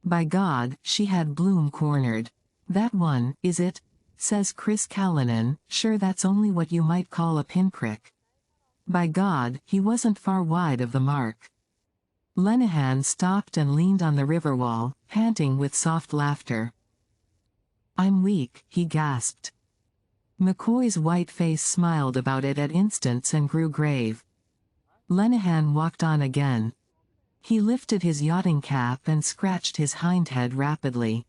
By God, she had Bloom cornered. That one, is it? Says Chris Callanan, sure that's only what you might call a pinprick. By God, he wasn't far wide of the mark. Lenihan stopped and leaned on the river wall, panting with soft laughter. I'm weak, he gasped. McCoy's white face smiled about it at instants and grew grave. Lenihan walked on again. He lifted his yachting cap and scratched his hindhead rapidly.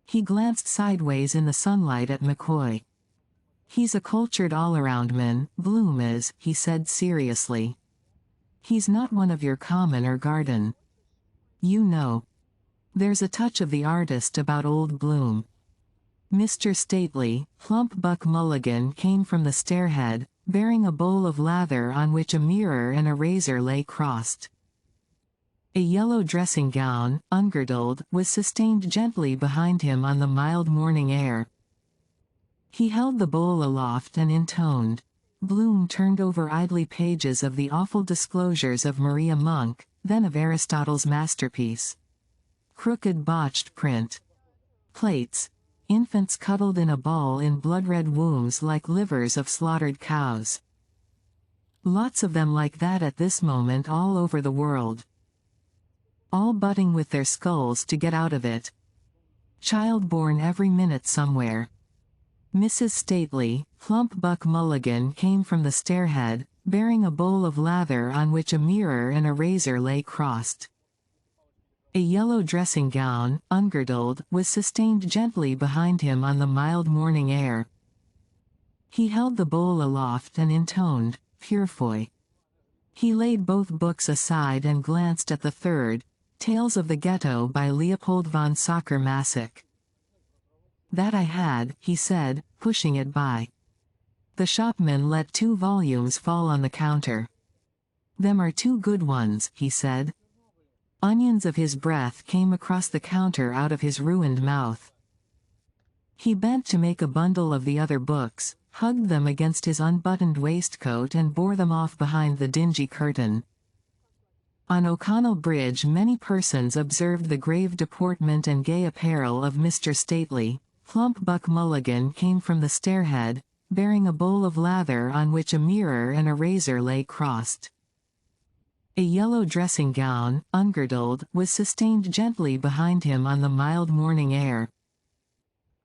He glanced sideways in the sunlight at McCoy. He's a cultured all-around-man, Bloom is, he said seriously. He's not one of your common or garden. You know. There's a touch of the artist about old Bloom. Mr. Stately, plump Buck Mulligan came from the stairhead, bearing a bowl of lather on which a mirror and a razor lay crossed. A yellow dressing gown, ungirdled, was sustained gently behind him on the mild morning air. He held the bowl aloft and intoned. Bloom turned over idly pages of the awful disclosures of Maria Monk, then of Aristotle's masterpiece. Crooked botched print. Plates. Infants cuddled in a ball in blood-red wombs like livers of slaughtered cows. Lots of them like that at this moment all over the world. All butting with their skulls to get out of it. Child born every minute somewhere. Mrs. Stately, plump Buck Mulligan came from the stairhead, bearing a bowl of lather on which a mirror and a razor lay crossed. A yellow dressing gown, ungirdled, was sustained gently behind him on the mild morning air. He held the bowl aloft and intoned, Purefoy. He laid both books aside and glanced at the third, Tales of the Ghetto by Leopold von Sacher-Masoch. That I had, he said, pushing it by. The shopman let 2 volumes fall on the counter. Them are 2 good ones, he said. Onions of his breath came across the counter out of his ruined mouth. He bent to make a bundle of the other books, hugged them against his unbuttoned waistcoat and bore them off behind the dingy curtain. On O'Connell Bridge many persons observed the grave deportment and gay apparel of Mr. Stately. Plump Buck Mulligan came from the stairhead, bearing a bowl of lather on which a mirror and a razor lay crossed. A yellow dressing-gown, ungirdled, was sustained gently behind him on the mild morning air.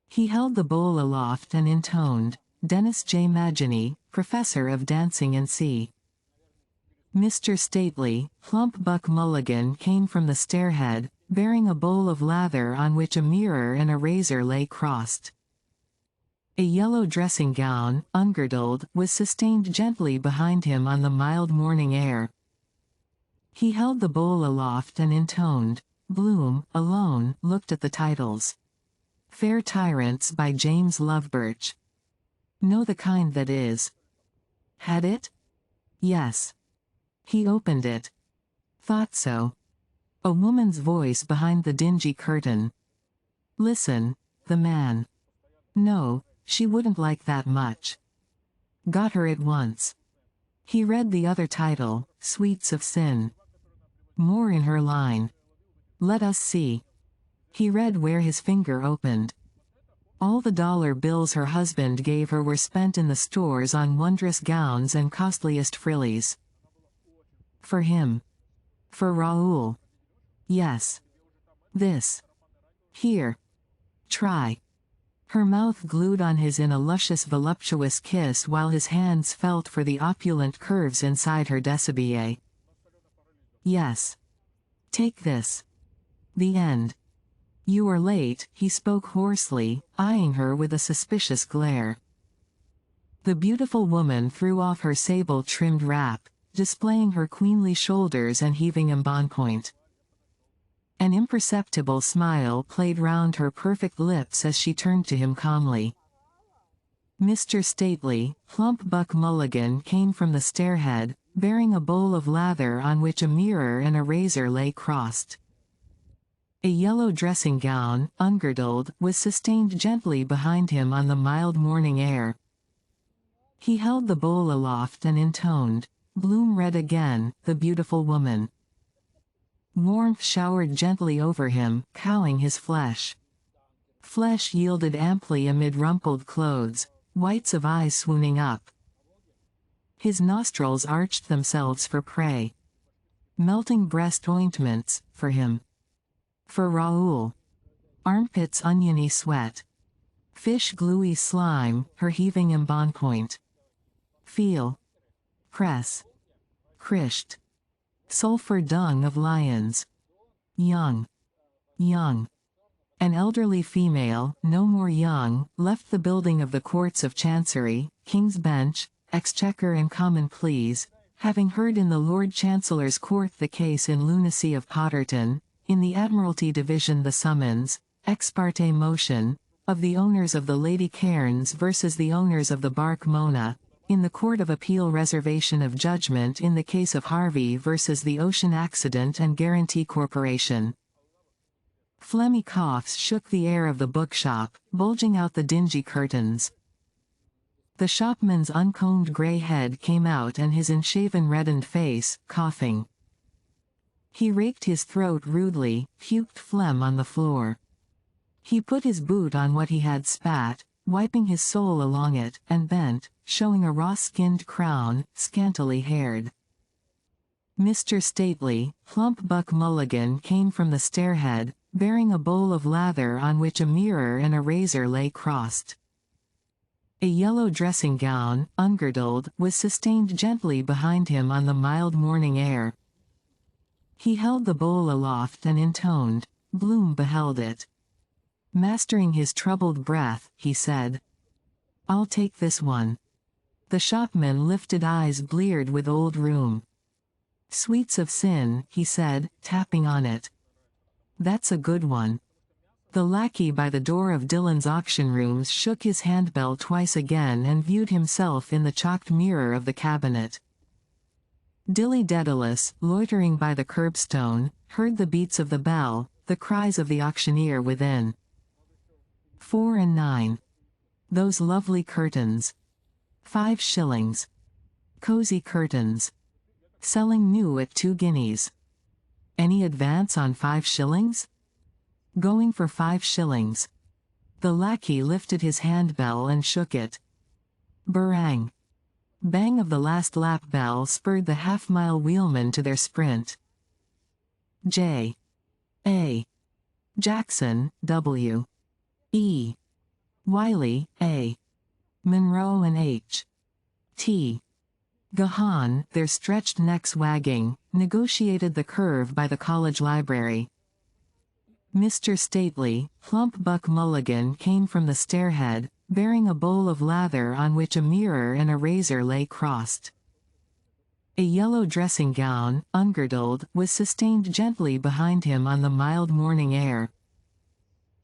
He held the bowl aloft and intoned, Dennis J. Magini, Professor of Dancing and C. Mr. Stately, Plump Buck Mulligan came from the stairhead, bearing a bowl of lather on which a mirror and a razor lay crossed. A yellow dressing-gown, ungirdled, was sustained gently behind him on the mild morning air. He held the bowl aloft and intoned, Bloom, alone, looked at the titles. Fair Tyrants by James Lovebirch. Know the kind that is. Had it? Yes. He opened it. Thought so. A woman's voice behind the dingy curtain. Listen, the man. No, she wouldn't like that much. Got her at once. He read the other title, Sweets of Sin. More in her line. Let us see. He read where his finger opened. All the dollar bills her husband gave her were spent in the stores on wondrous gowns and costliest frillies. For him. For Raoul. Yes. This. Here. Try. Her mouth glued on his in a luscious voluptuous kiss while his hands felt for the opulent curves inside her deshabillé. Yes. Take this. The end. You are late, he spoke hoarsely, eyeing her with a suspicious glare. The beautiful woman threw off her sable-trimmed wrap, displaying her queenly shoulders and heaving embonpoint. An imperceptible smile played round her perfect lips as she turned to him calmly. Mr. Stately, Plump Buck Mulligan came from the stairhead, bearing a bowl of lather on which a mirror and a razor lay crossed. A yellow dressing-gown, ungirdled, was sustained gently behind him on the mild morning air. He held the bowl aloft and intoned, Bloom read again, the beautiful woman. Warmth showered gently over him, cowing his flesh. Flesh yielded amply amid rumpled clothes, whites of eyes swooning up. His nostrils arched themselves for prey. Melting breast ointments, for him. For Raoul. Armpits oniony sweat. Fish gluey slime, her heaving embonpoint. Feel. Press. Crished. Sulphur dung of lions. Young. Young. An elderly female, no more young, left the building of the Courts of Chancery, King's Bench, Exchequer and Common Pleas, having heard in the Lord Chancellor's Court the case in lunacy of Potterton, in the Admiralty Division the summons, ex parte motion, of the owners of the Lady Cairns versus the owners of the bark Mona, in the Court of Appeal reservation of judgment in the case of Harvey versus the Ocean Accident and Guarantee Corporation. Phlegmy coughs shook the air of the bookshop, bulging out the dingy curtains. The shopman's uncombed gray head came out and his unshaven reddened face, coughing. He raked his throat rudely, puked phlegm on the floor. He put his boot on what he had spat, wiping his sole along it, and bent, showing a raw-skinned crown, scantily haired. Mr. Stately, Plump Buck Mulligan came from the stairhead, bearing a bowl of lather on which a mirror and a razor lay crossed. A yellow dressing-gown, ungirdled, was sustained gently behind him on the mild morning air. He held the bowl aloft and intoned, Bloom beheld it. Mastering his troubled breath, he said, I'll take this one. The shopman lifted eyes bleared with old rheum. Sweets of sin, he said, tapping on it. That's a good one. The lackey by the door of Dylan's auction rooms shook his handbell twice again and viewed himself in the chalked mirror of the cabinet. Dilly Daedalus, loitering by the curbstone, heard the beats of the bell, the cries of the auctioneer within. 4 and 9. Those lovely curtains. 5 shillings. Cozy curtains. Selling new at 2 guineas. Any advance on 5 shillings? Going for 5 shillings. The lackey lifted his handbell and shook it. Barang. Bang of the last lap bell spurred the half-mile wheelmen to their sprint. J. A. Jackson, W. E. Wiley, A. Monroe and H. T. Gahan, their stretched necks wagging, negotiated the curve by the college library. Mr. Stately, plump Buck Mulligan came from the stairhead, bearing a bowl of lather on which a mirror and a razor lay crossed. A yellow dressing gown, ungirdled, was sustained gently behind him on the mild morning air.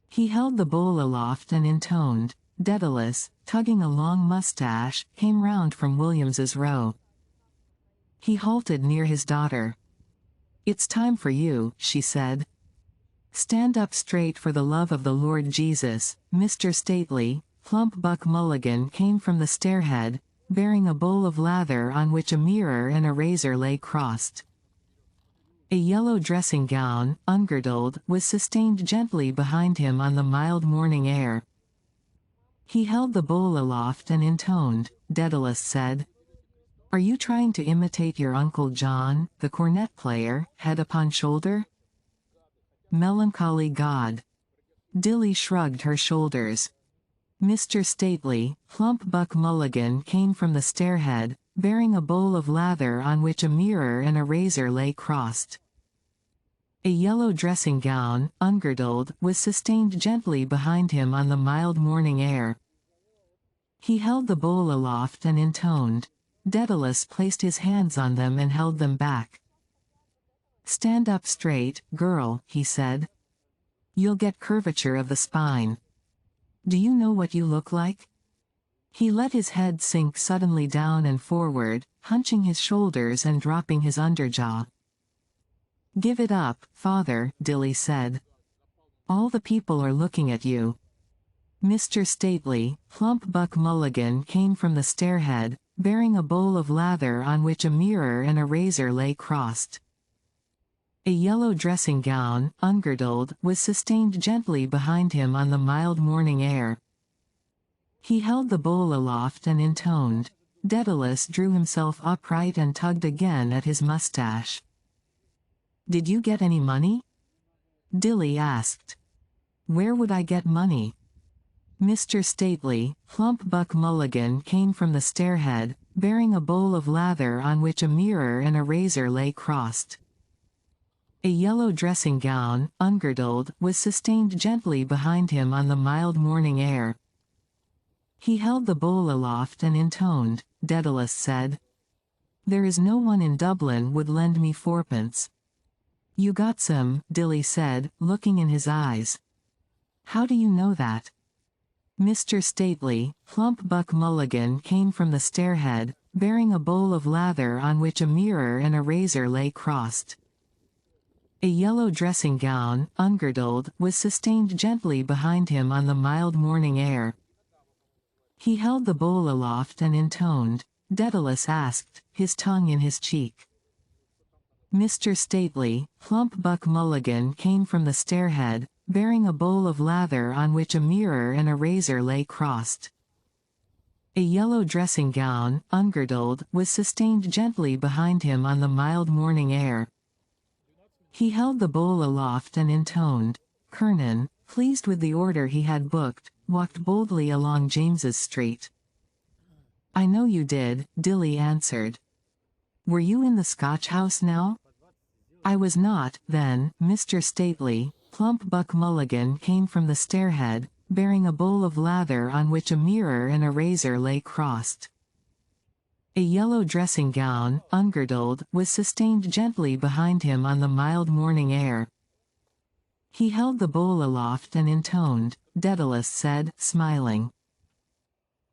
He held the bowl aloft and intoned. Daedalus, tugging a long mustache, came round from Williams's row. He halted near his daughter. "It's time for you," she said. "Stand up straight for the love of the Lord Jesus." Mr. Stately, plump Buck Mulligan came from the stairhead, bearing a bowl of lather on which a mirror and a razor lay crossed. A yellow dressing gown, ungirdled, was sustained gently behind him on the mild morning air. He held the bowl aloft and intoned. Daedalus said, "Are you trying to imitate your Uncle John, the cornet player, head upon shoulder?" Melancholy God. Dilly shrugged her shoulders. Mr. Stately, plump Buck Mulligan came from the stairhead, bearing a bowl of lather on which a mirror and a razor lay crossed. A yellow dressing gown, ungirdled, was sustained gently behind him on the mild morning air. He held the bowl aloft and intoned. Daedalus placed his hands on them and held them back. "Stand up straight, girl," he said. "You'll get curvature of the spine. Do you know what you look like?" He let his head sink suddenly down and forward, hunching his shoulders and dropping his underjaw. "Give it up, father," Dilly said. "All the people are looking at you." Mr. Stately, plump Buck Mulligan came from the stairhead, bearing a bowl of lather on which a mirror and a razor lay crossed. A yellow dressing gown, ungirdled, was sustained gently behind him on the mild morning air. He held the bowl aloft and intoned. Daedalus drew himself upright and tugged again at his mustache. "Did you get any money?" Dilly asked. "Where would I get money?" Mr. Stately, plump Buck Mulligan came from the stairhead, bearing a bowl of lather on which a mirror and a razor lay crossed. A yellow dressing gown, ungirdled, was sustained gently behind him on the mild morning air. He held the bowl aloft and intoned. Daedalus said, "There is no one in Dublin would lend me 4pence. "You got some," Dilly said, looking in his eyes. "How do you know that?" Mr. Stately, plump Buck Mulligan came from the stairhead, bearing a bowl of lather on which a mirror and a razor lay crossed. A yellow dressing gown, ungirdled, was sustained gently behind him on the mild morning air. He held the bowl aloft and intoned. Daedalus asked, his tongue in his cheek. Mr. Stately, plump Buck Mulligan came from the stairhead, bearing a bowl of lather on which a mirror and a razor lay crossed. A yellow dressing gown, ungirdled, was sustained gently behind him on the mild morning air. He held the bowl aloft and intoned. Kernan, pleased with the order he had booked, walked boldly along James's Street. "I know you did," Dilly answered. "Were you in the Scotch house now?" "I was not, then." Mr. Stately, plump Buck Mulligan came from the stairhead, bearing a bowl of lather on which a mirror and a razor lay crossed. A yellow dressing gown, ungirdled, was sustained gently behind him on the mild morning air. He held the bowl aloft and intoned, Daedalus said, smiling.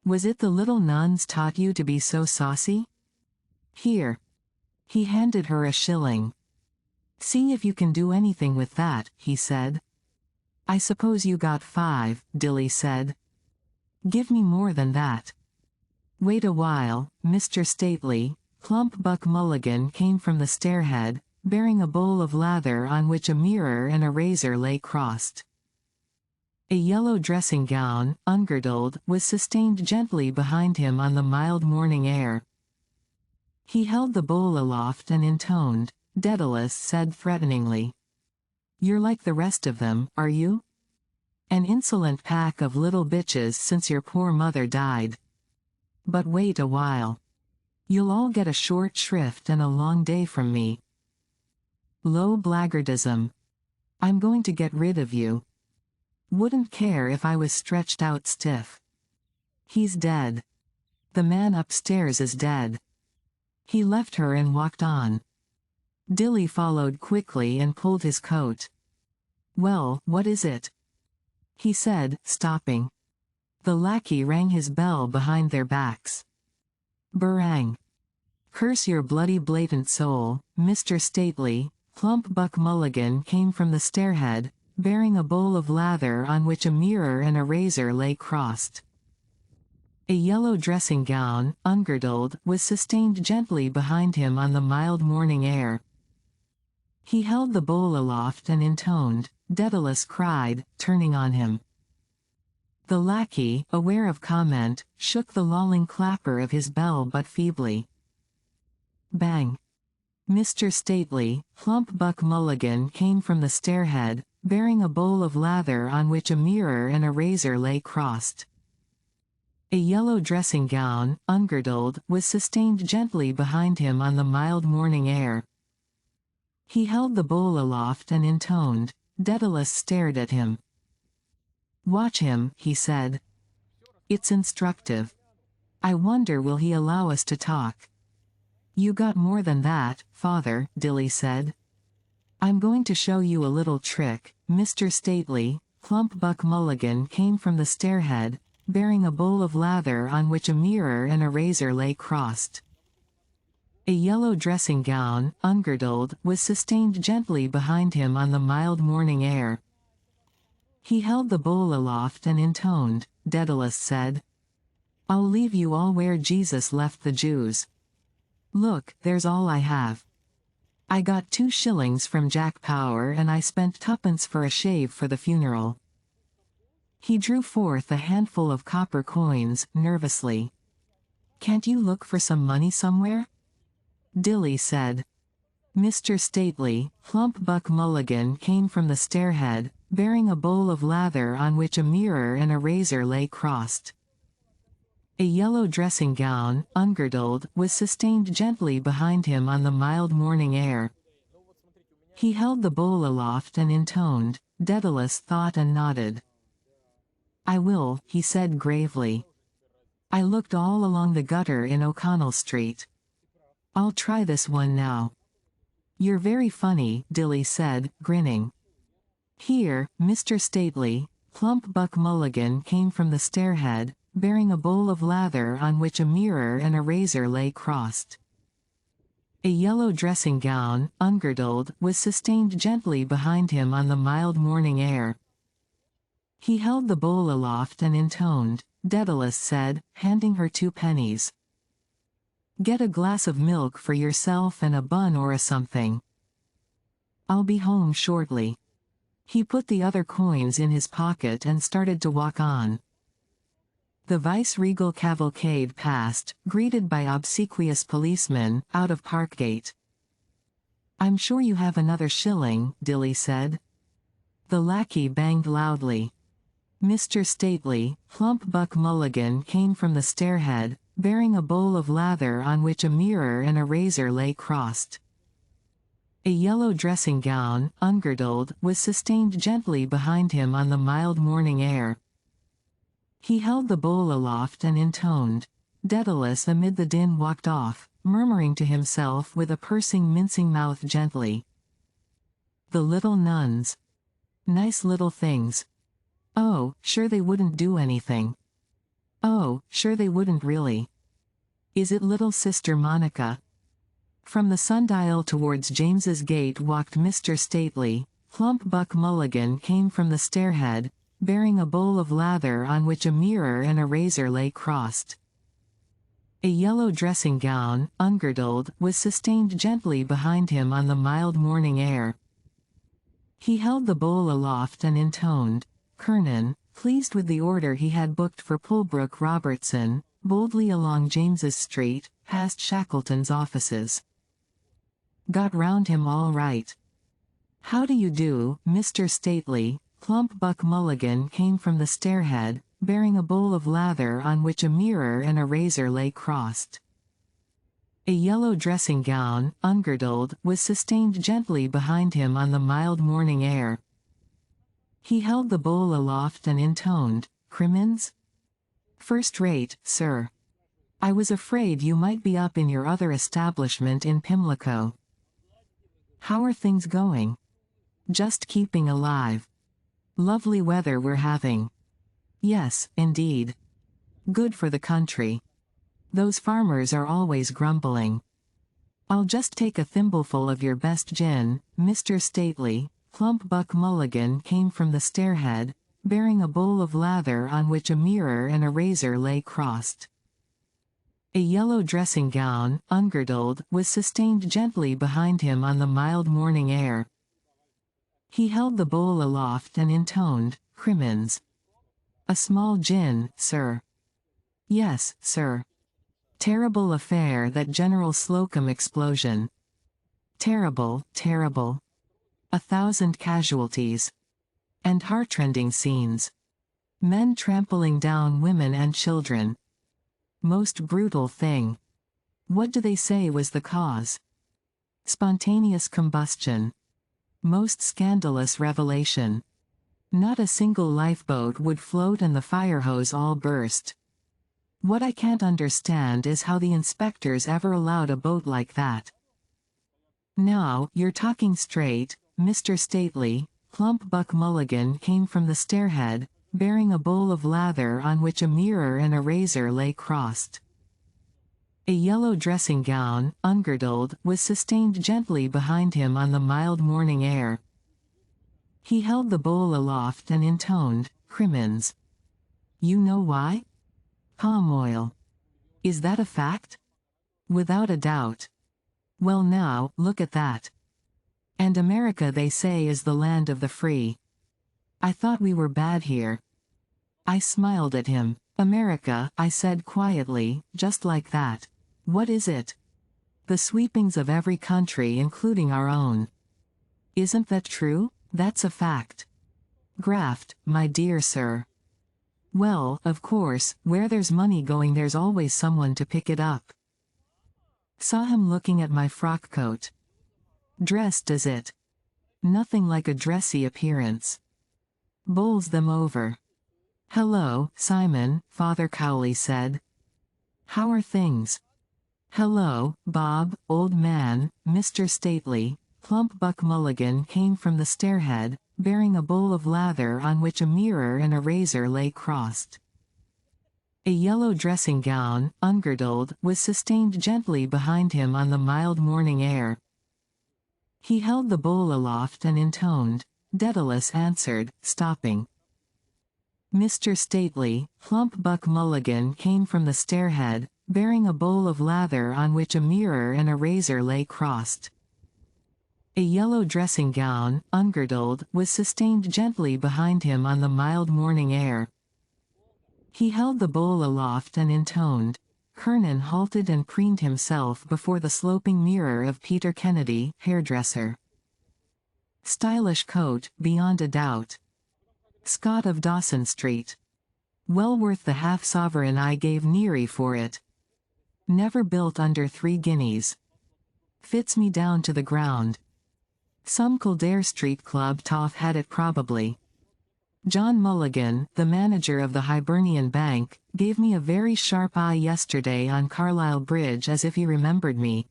Was it the little nuns taught you to be so saucy? Here. He handed her a shilling. See if you can do anything with that, he said. I suppose you got 5, Dilly said. Give me more than that. Wait a while, Mr. Stately. Plump Buck Mulligan came from the stairhead, bearing a bowl of lather on which a mirror and a razor lay crossed. A yellow dressing gown, ungirdled, was sustained gently behind him on the mild morning air. He held the bowl aloft and intoned, Daedalus said threateningly. You're like the rest of them, are you? An insolent pack of little bitches since your poor mother died. But wait a while. You'll all get a short shrift and a long day from me. Low blackguardism. I'm going to get rid of you. Wouldn't care if I was stretched out stiff. He's dead. The man upstairs is dead. He left her and walked on. Dilly followed quickly and pulled his coat. Well, what is it? He said, stopping. The lackey rang his bell behind their backs. Barang. Curse your bloody blatant soul, Mr. Stately. Plump Buck Mulligan came from the stairhead, bearing a bowl of lather on which a mirror and a razor lay crossed. A yellow dressing gown, ungirdled, was sustained gently behind him on the mild morning air. He held the bowl aloft and intoned, Daedalus cried, turning on him. The lackey, aware of comment, shook the lolling clapper of his bell but feebly. Bang! Mr. Stately, Plump Buck Mulligan came from the stairhead, bearing a bowl of lather on which a mirror and a razor lay crossed. A yellow dressing gown, ungirdled, was sustained gently behind him on the mild morning air. He held the bowl aloft and intoned, Daedalus stared at him. Watch him, he said. It's instructive. I wonder will he allow us to talk. You got more than that, father, Dilly said. I'm going to show you a little trick, Mr. Stately. Plump Buck Mulligan came from the stairhead, bearing a bowl of lather on which a mirror and a razor lay crossed. A yellow dressing gown, ungirdled, was sustained gently behind him on the mild morning air. He held the bowl aloft and intoned, Daedalus said. I'll leave you all where Jesus left the Jews. Look, there's all I have. I got 2 shillings from Jack Power and I spent 2pence for a shave for the funeral. He drew forth a handful of copper coins, nervously. Can't you look for some money somewhere? Dilly said. Mr. Stately, Plump Buck Mulligan came from the stairhead, bearing a bowl of lather on which a mirror and a razor lay crossed. A yellow dressing gown, ungirdled, was sustained gently behind him on the mild morning air. He held the bowl aloft and intoned, Daedalus thought and nodded. I will, he said gravely. I looked all along the gutter in O'Connell Street. I'll try this one now. You're very funny, Dilly said, grinning. Here, Mr. Stately. Plump Buck Mulligan came from the stairhead, bearing a bowl of lather on which a mirror and a razor lay crossed. A yellow dressing gown, ungirdled, was sustained gently behind him on the mild morning air. He held the bowl aloft and intoned, Daedalus said, handing her 2 pennies. Get a glass of milk for yourself and a bun or a something. I'll be home shortly. He put the other coins in his pocket and started to walk on. The vice-regal cavalcade passed, greeted by obsequious policemen, out of Parkgate. I'm sure you have another shilling, Dilly said. The lackey banged loudly. Mr. Stately, Plump Buck Mulligan came from the stairhead, bearing a bowl of lather on which a mirror and a razor lay crossed. A yellow dressing gown, ungirdled, was sustained gently behind him on the mild morning air. He held the bowl aloft and intoned. Daedalus amid the din walked off, murmuring to himself with a pursing mincing mouth gently. The little nuns. Nice little things. Oh, sure they wouldn't do anything. Oh, sure they wouldn't really. Is it little Sister Monica? From the sundial towards James's gate walked Mr. Stately. Plump Buck Mulligan came from the stairhead, bearing a bowl of lather on which a mirror and a razor lay crossed. A yellow dressing gown, ungirdled, was sustained gently behind him on the mild morning air. He held the bowl aloft and intoned. Kernan, pleased with the order he had booked for Pulbrook Robertson, boldly along James's Street, past Shackleton's offices. Got round him all right. How do you do, Mr. Stately? Plump Buck Mulligan came from the stairhead, bearing a bowl of lather on which a mirror and a razor lay crossed. A yellow dressing gown, ungirdled, was sustained gently behind him on the mild morning air. He held the bowl aloft and intoned. Crimmins? First rate, sir. I was afraid you might be up in your other establishment in Pimlico. How are things going? Just keeping alive. Lovely weather we're having. Yes, indeed. Good for the country. Those farmers are always grumbling. I'll just take a thimbleful of your best gin, Mr. Stately. Plump Buck Mulligan came from the stairhead, bearing a bowl of lather on which a mirror and a razor lay crossed. A yellow dressing gown, ungirdled, was sustained gently behind him on the mild morning air. He held the bowl aloft and intoned. Crimmins. A small gin, sir. Yes, sir. Terrible affair, that General Slocum explosion. Terrible, terrible. 1,000 casualties. And heartrending scenes. Men trampling down women and children. Most brutal thing. What do they say was the cause? Spontaneous combustion. Most scandalous revelation. Not a single lifeboat would float and the fire hose all burst. What I can't understand is how the inspectors ever allowed a boat like that. Now, you're talking straight, Mr. Stately. Plump Buck Mulligan came from the stairhead, bearing a bowl of lather on which a mirror and a razor lay crossed. A yellow dressing gown, ungirdled, was sustained gently behind him on the mild morning air. He held the bowl aloft and intoned. Crimmins. You know why? Palm oil. Is that a fact? Without a doubt. Well now, look at that. And America, they say, is the land of the free. I thought we were bad here. I smiled at him. America, I said quietly, just like that. What is it? The sweepings of every country, including our own. Isn't that true? That's a fact. Graft, my dear sir. Well, of course, where there's money going there's always someone to pick it up. Saw him looking at my frock coat. Dressed as it. Nothing like a dressy appearance. Bowls them over. Hello, Simon, Father Cowley said. How are things? Hello, Bob, old man, Mr. Stately. Plump Buck Mulligan came from the stairhead, bearing a bowl of lather on which a mirror and a razor lay crossed. A yellow dressing gown, ungirdled, was sustained gently behind him on the mild morning air. He held the bowl aloft and intoned. Daedalus answered, stopping. Mr. Stately. Plump Buck Mulligan came from the stairhead, bearing a bowl of lather on which a mirror and a razor lay crossed. A yellow dressing gown, ungirdled, was sustained gently behind him on the mild morning air. He held the bowl aloft and intoned. Kernan halted and preened himself before the sloping mirror of Peter Kennedy, hairdresser. Stylish coat, beyond a doubt. Scott of Dawson Street. Well worth the half-sovereign I gave Neary for it. Never built under 3 guineas. Fits me down to the ground. Some Kildare Street club toff had it probably. John Mulligan, the manager of the Hibernian Bank, gave me a very sharp eye yesterday on Carlisle Bridge as if he remembered me.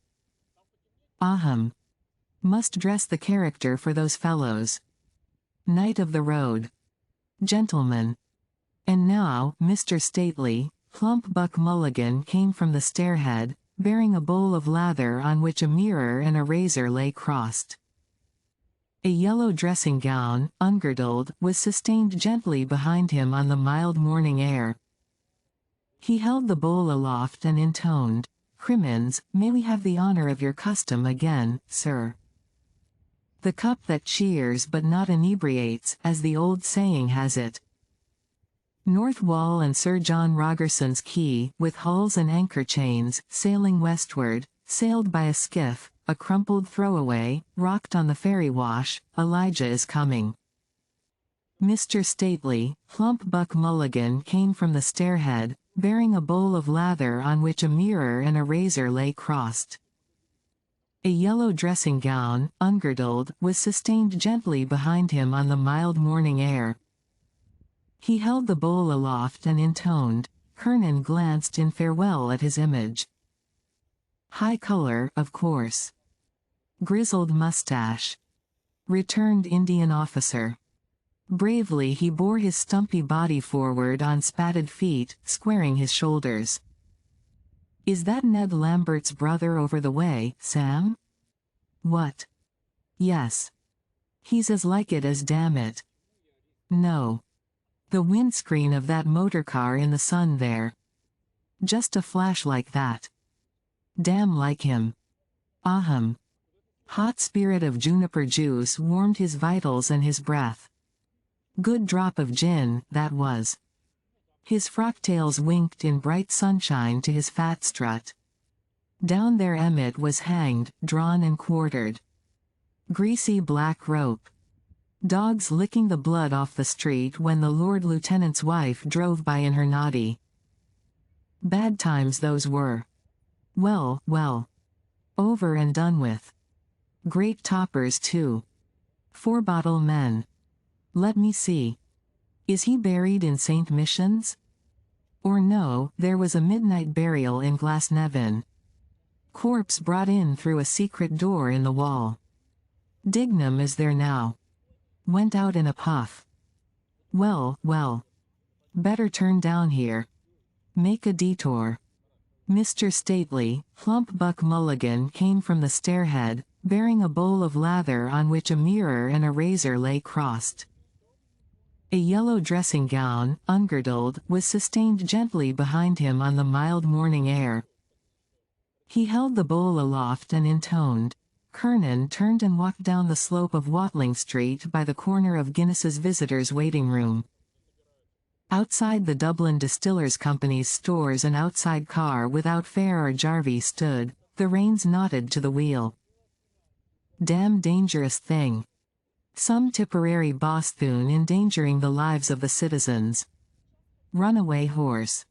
Ahem. Must dress the character for those fellows. Knight of the road. Gentlemen. And now, Mr. Stately, plump Buck Mulligan came from the stairhead, bearing a bowl of lather on which a mirror and a razor lay crossed. A yellow dressing gown, ungirdled, was sustained gently behind him on the mild morning air. He held the bowl aloft and intoned, "Crimmins, may we have the honor of your custom again, sir? The cup that cheers but not inebriates, as the old saying has it." North Wall and Sir John Rogerson's quay, with hulls and anchor chains, sailing westward, sailed by a skiff, a crumpled throwaway, rocked on the ferry wash. Elijah is coming. Mr. Stately, plump Buck Mulligan came from the stairhead, bearing a bowl of lather on which a mirror and a razor lay crossed. A yellow dressing gown, ungirdled, was sustained gently behind him on the mild morning air. He held the bowl aloft and intoned. Kernan glanced in farewell at his image. High color, of course. Grizzled mustache. Returned Indian officer. Bravely he bore his stumpy body forward on spatted feet, squaring his shoulders. "Is that Ned Lambert's brother over the way, Sam?" "What?" "Yes. He's as like it as damn it." "No. The windscreen of that motorcar in the sun there. Just a flash like that. Damn like him." Ahem. Hot spirit of juniper juice warmed his vitals and his breath. Good drop of gin, that was. His frocktails winked in bright sunshine to his fat strut. Down there Emmett was hanged, drawn and quartered. Greasy black rope. Dogs licking the blood off the street when the Lord Lieutenant's wife drove by in her noddy. Bad times those were. Well, well. Over and done with. Great toppers too. 4-bottle men. Let me see. Is he buried in St. Mission's? Or no, there was a midnight burial in Glasnevin. Corpse brought in through a secret door in the wall. Dignam is there now. Went out in a puff. Well, well. Better turn down here. Make a detour. Mr. Stately, plump Buck Mulligan came from the stairhead, bearing a bowl of lather on which a mirror and a razor lay crossed. A yellow dressing gown, ungirdled, was sustained gently behind him on the mild morning air. He held the bowl aloft and intoned. Kernan turned and walked down the slope of Watling Street by the corner of Guinness's visitors' waiting room. Outside the Dublin Distillers Company's stores an outside car without fare or jarvey stood, the reins knotted to the wheel. Damn dangerous thing. Some Tipperary Bosthoon endangering the lives of the citizens. Runaway horse.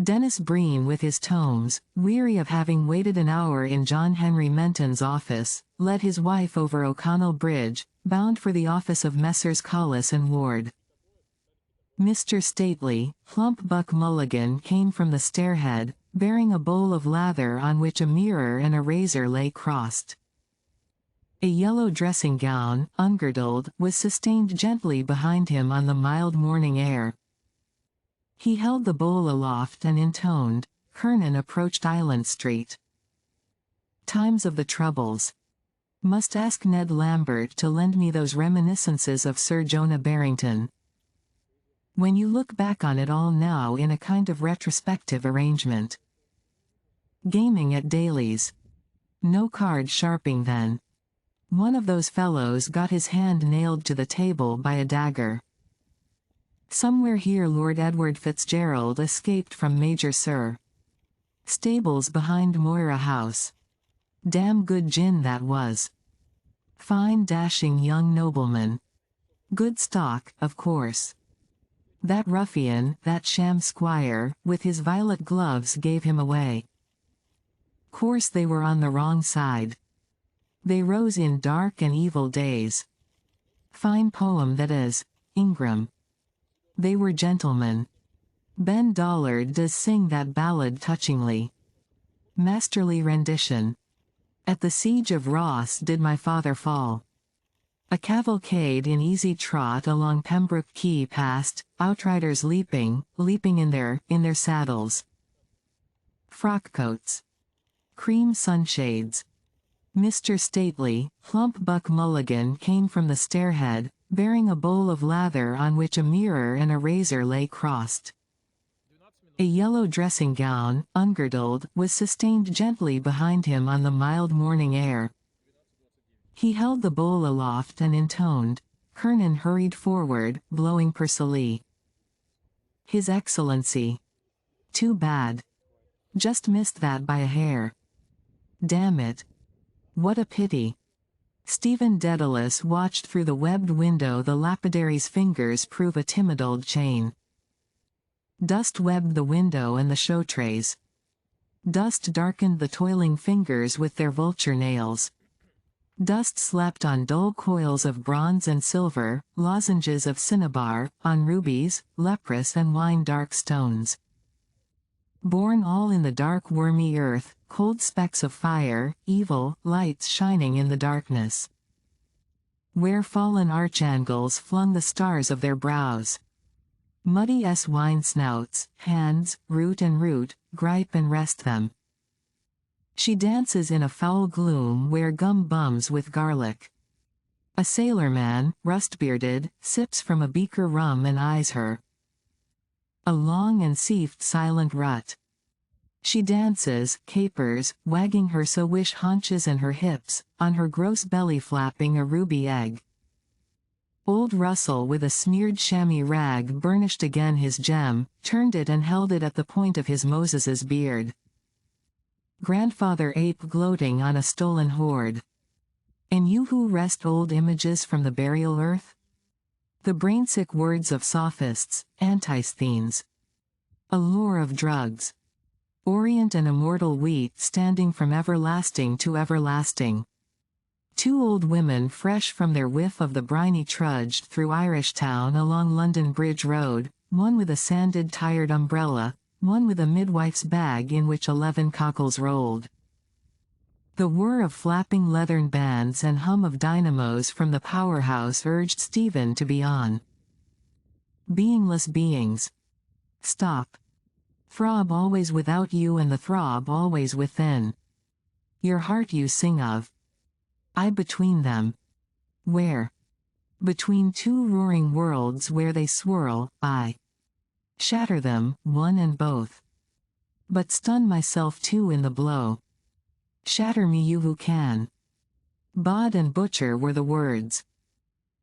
Dennis Breen with his tomes, weary of having waited an hour in John Henry Menton's office, led his wife over O'Connell Bridge, bound for the office of Messrs. Collis and Ward. Mr. Stately, plump Buck Mulligan came from the stairhead, bearing a bowl of lather on which a mirror and a razor lay crossed. A yellow dressing gown, ungirdled, was sustained gently behind him on the mild morning air. He held the bowl aloft and intoned. Kernan approached Island Street. Times of the troubles. Must ask Ned Lambert to lend me those reminiscences of Sir Jonah Barrington. When you look back on it all now in a kind of retrospective arrangement. Gaming at Daly's. No card sharping then. One of those fellows got his hand nailed to the table by a dagger. Somewhere here Lord Edward Fitzgerald escaped from Major Sir. Stables behind Moira House. Damn good gin that was. Fine dashing young nobleman. Good stock, of course. That ruffian, that sham squire, with his violet gloves gave him away. Course they were on the wrong side. They rose in dark and evil days. Fine poem that is. Ingram. They were gentlemen. Ben Dollard does sing that ballad touchingly. Masterly rendition. At the siege of Ross did my father fall. A cavalcade in easy trot along Pembroke Quay passed, outriders leaping in their saddles. Frockcoats. Cream sunshades. Mr. Stately, plump Buck Mulligan came from the stairhead, bearing a bowl of lather on which a mirror and a razor lay crossed. A yellow dressing gown, ungirdled, was sustained gently behind him on the mild morning air. He held the bowl aloft and intoned. Kernan hurried forward, blowing persily. His Excellency. Too bad. Just missed that by a hair. Damn it. What a pity. Stephen Dedalus watched through the webbed window the lapidary's fingers prove a timid old chain. Dust webbed the window and the show trays. Dust darkened the toiling fingers with their vulture nails. Dust slept on dull coils of bronze and silver, lozenges of cinnabar, on rubies, leprous and wine-dark stones. Born all in the dark wormy earth, cold specks of fire, evil, lights shining in the darkness. Where fallen archangels flung the stars of their brows. Muddy wine snouts, hands, root, gripe and rest them. She dances in a foul gloom where gum bums with garlic. A sailorman, rust-bearded, sips from a beaker rum and eyes her. A long and seafed silent rut. She dances, capers, wagging her so-wish haunches and her hips, on her gross belly flapping a ruby egg. Old Russell with a smeared chamois rag burnished again his gem, turned it and held it at the point of his Moses's beard. Grandfather Ape gloating on a stolen hoard. And you who wrest old images from the burial earth? The brainsick words of sophists, antisthenes. A lure of drugs. Orient and immortal wheat standing from everlasting to everlasting. Two old women fresh from their whiff of the briny trudged through Irish town along London Bridge Road, one with a sanded tired umbrella, one with a midwife's bag in which 11 cockles rolled. The whir of flapping leathern bands and hum of dynamos from the powerhouse urged Stephen to be on. Beingless beings. Stop. Throb always without you and the throb always within. Your heart you sing of. I between them. Where? Between two roaring worlds where they swirl, I shatter them, one and both. But stun myself too in the blow. Shatter me you who can. Bod and butcher were the words.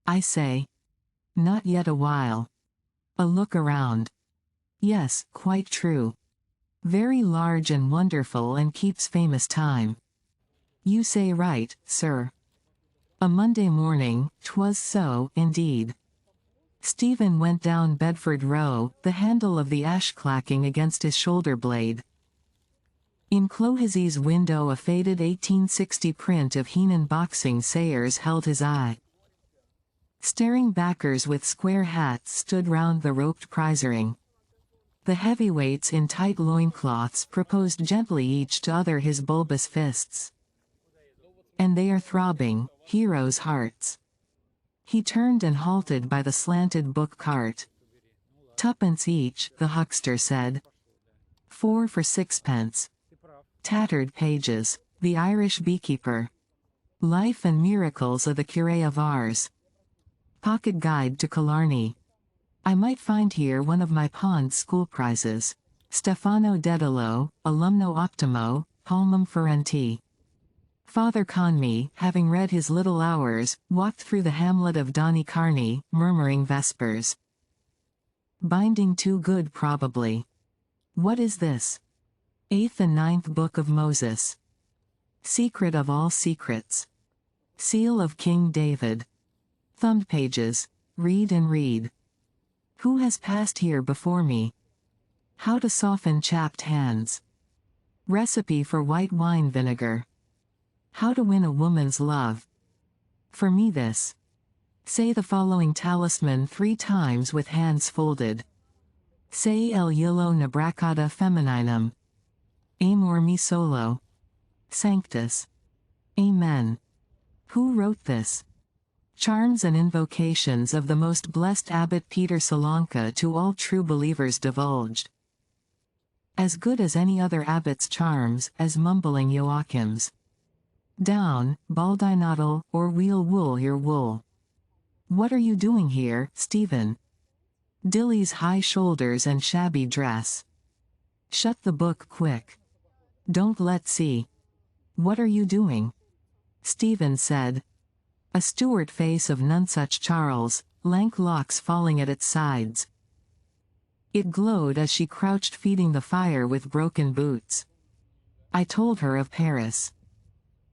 I say. Not yet a while. A look around. Yes, quite true. Very large and wonderful and keeps famous time. You say right, sir. A Monday morning, 'twas so, indeed. Stephen went down Bedford Row, the handle of the ash clacking against his shoulder blade. In Clohissey's window a faded 1860 print of Heenan boxing Sayers held his eye. Staring backers with square hats stood round the roped prizering. The heavyweights in tight loincloths proposed gently each to other his bulbous fists. And they are throbbing, heroes' hearts. He turned and halted by the slanted book cart. "Tuppence each," the huckster said. "4 for 6pence. Tattered pages. The Irish Beekeeper. Life and Miracles of the Curé of Ars. Pocket Guide to Killarney. I might find here one of my pond school prizes. Stefano Dedalo, Alumno Optimo, Palmum Ferenti." Father Conmee, having read his Little Hours, walked through the hamlet of Donnycarney, murmuring vespers. Binding too good probably. What is this? 8th and 9th Book of Moses. Secret of all secrets. Seal of King David. Thumbed pages. Read and read. Who has passed here before me? How to soften chapped hands. Recipe for white wine vinegar. How to win a woman's love. For me this. Say the following talisman 3 times with hands folded. Say el hilo nebracada femininum. Amor mi solo. Sanctus. Amen. Who wrote this? Charms and invocations of the most blessed Abbot Peter Solanka to all true believers divulged. As good as any other abbot's charms, as mumbling Joachim's. Down, baldinodal, or wheel wool your wool. What are you doing here, Stephen? Dilly's high shoulders and shabby dress. Shut the book quick. Don't let see. What are you doing? Stephen said. A Stuart face of Nonsuch Charles, lank locks falling at its sides. It glowed as she crouched feeding the fire with broken boots. I told her of Paris.